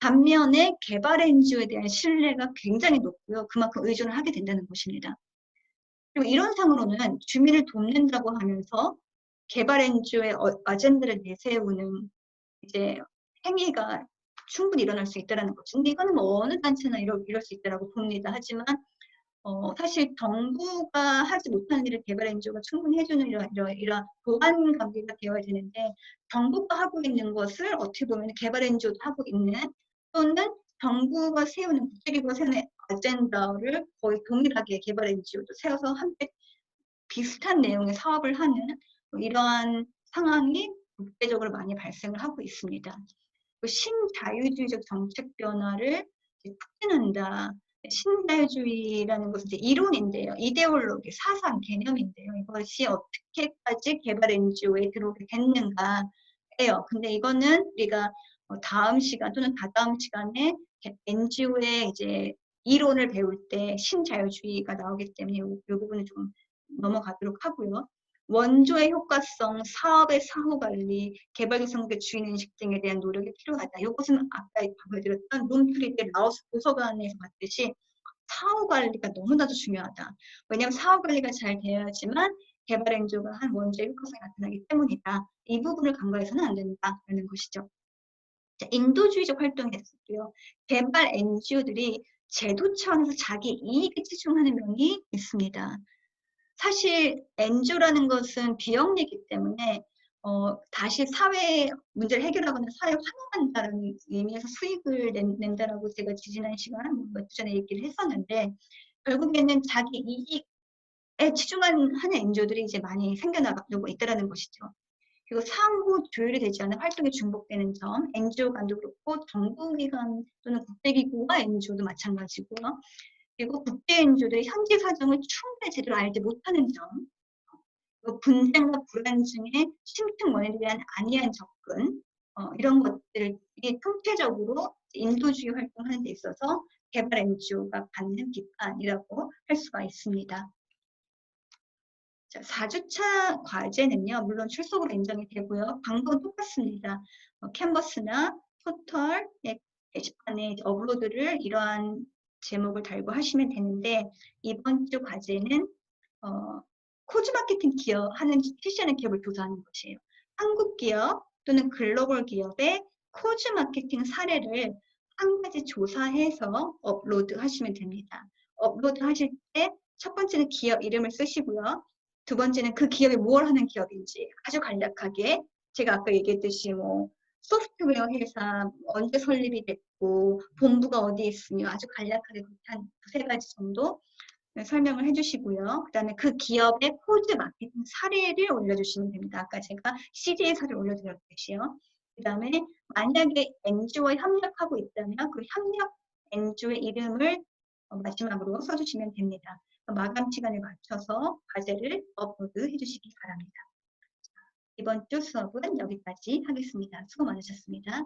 반면에 개발 NGO에 대한 신뢰가 굉장히 높고요. 그만큼 의존을 하게 된다는 것입니다. 그리고 이런 상으로는 주민을 돕는다고 하면서 개발 NGO의 아젠다를 내세우는 이제 행위가 충분히 일어날 수 있다는 거죠. 근데 이거는 뭐 어느 단체나 이럴 수 있다고 봅니다. 하지만 사실 정부가 하지 못하는 일을 개발 NGO가 충분히 해주는 이런 보완 관계가 되어야 되는데 정부가 하고 있는 것을 어떻게 보면 개발 NGO도 하고 있는 또는 정부가 세우는 국제기구가 세우는 아젠다를 거의 동일하게 개발 NGO도 세워서 함께 비슷한 내용의 사업을 하는 이러한 상황이 국제적으로 많이 발생을 하고 있습니다. 신자유주의적 정책 변화를 촉진한다. 신자유주의라는 것은 이제 이론인데요. 이데올로기, 사상, 개념인데요. 이것이 어떻게까지 개발 NGO에 들어오게 됐는가예요. 근데 이거는 우리가 다음 시간 또는 다다음 시간에 NGO의 이제 이론을 배울 때 신자유주의가 나오기 때문에 이 부분을 좀 넘어가도록 하고요. 원조의 효과성, 사업의 사후관리, 개발도상국의 주인인식 등에 대한 노력이 필요하다. 이것은 아까 보여드렸던 룸트리 때 라오스 도서관에서 봤듯이 사후관리가 너무나도 중요하다. 왜냐하면 사후관리가 잘 되어야지만 개발 엔조가 한 원조의 효과성이 나타나기 때문이다. 이 부분을 간과해서는 안 된다라는 것이죠. 자, 인도주의적 활동이 됐었고요. 개발 NGO들이 제도 차원에서 자기 이익에 치중하는 면이 있습니다. 사실 NGO라는 것은 비영리이기 때문에 다시 사회 문제를 해결하거나 사회에 환원한다는 의미에서 수익을 낸다라고 제가 지지난 시간 몇 주 전에 얘기를 했었는데 결국에는 자기 이익에 치중하는 NGO들이 이제 많이 생겨나고 있다는 것이죠. 그리고 상호 조율이 되지 않은 활동이 중복되는 점, NGO 간도 그렇고 정부기관 또는 국제기구와 NGO도 마찬가지고요. 그리고 국제 NGO들이 현지 사정을 충분히 제대로 알지 못하는 점, 분쟁과 불안 중에 심층 원인에 대한 안이한 접근, 이런 것들이 통계적으로 인도주의 활동하는 데 있어서 개발 NGO가 받는 비판이라고 할 수가 있습니다. 자, 4주차 과제는요, 물론 출석으로 인정이 되고요. 방법은 똑같습니다. 캔버스나 포털의 게시판에 업로드를 이러한 제목을 달고 하시면 되는데, 이번 주 과제는 코즈 마케팅 기업 하는 실시하는 기업을 조사하는 것이에요. 한국 기업 또는 글로벌 기업의 코즈 마케팅 사례를 한 가지 조사해서 업로드 하시면 됩니다. 업로드 하실 때 첫 번째는 기업 이름을 쓰시고요. 두 번째는 그 기업이 뭘 하는 기업인지 아주 간략하게 제가 아까 얘기했듯이 뭐 소프트웨어 회사 언제 설립이 됐고 본부가 어디에 있으며 아주 간략하게 한 두세 가지 정도 설명을 해주시고요. 그 다음에 그 기업의 코드 마케팅 사례를 올려주시면 됩니다. 아까 제가 CD의 사례를 올려드렸듯이요. 그 다음에 만약에 NGO에 협력하고 있다면 그 협력 NGO의 이름을 마지막으로 써주시면 됩니다. 마감 시간에 맞춰서 과제를 업로드 해주시기 바랍니다. 이번 주 수업은 여기까지 하겠습니다. 수고 많으셨습니다.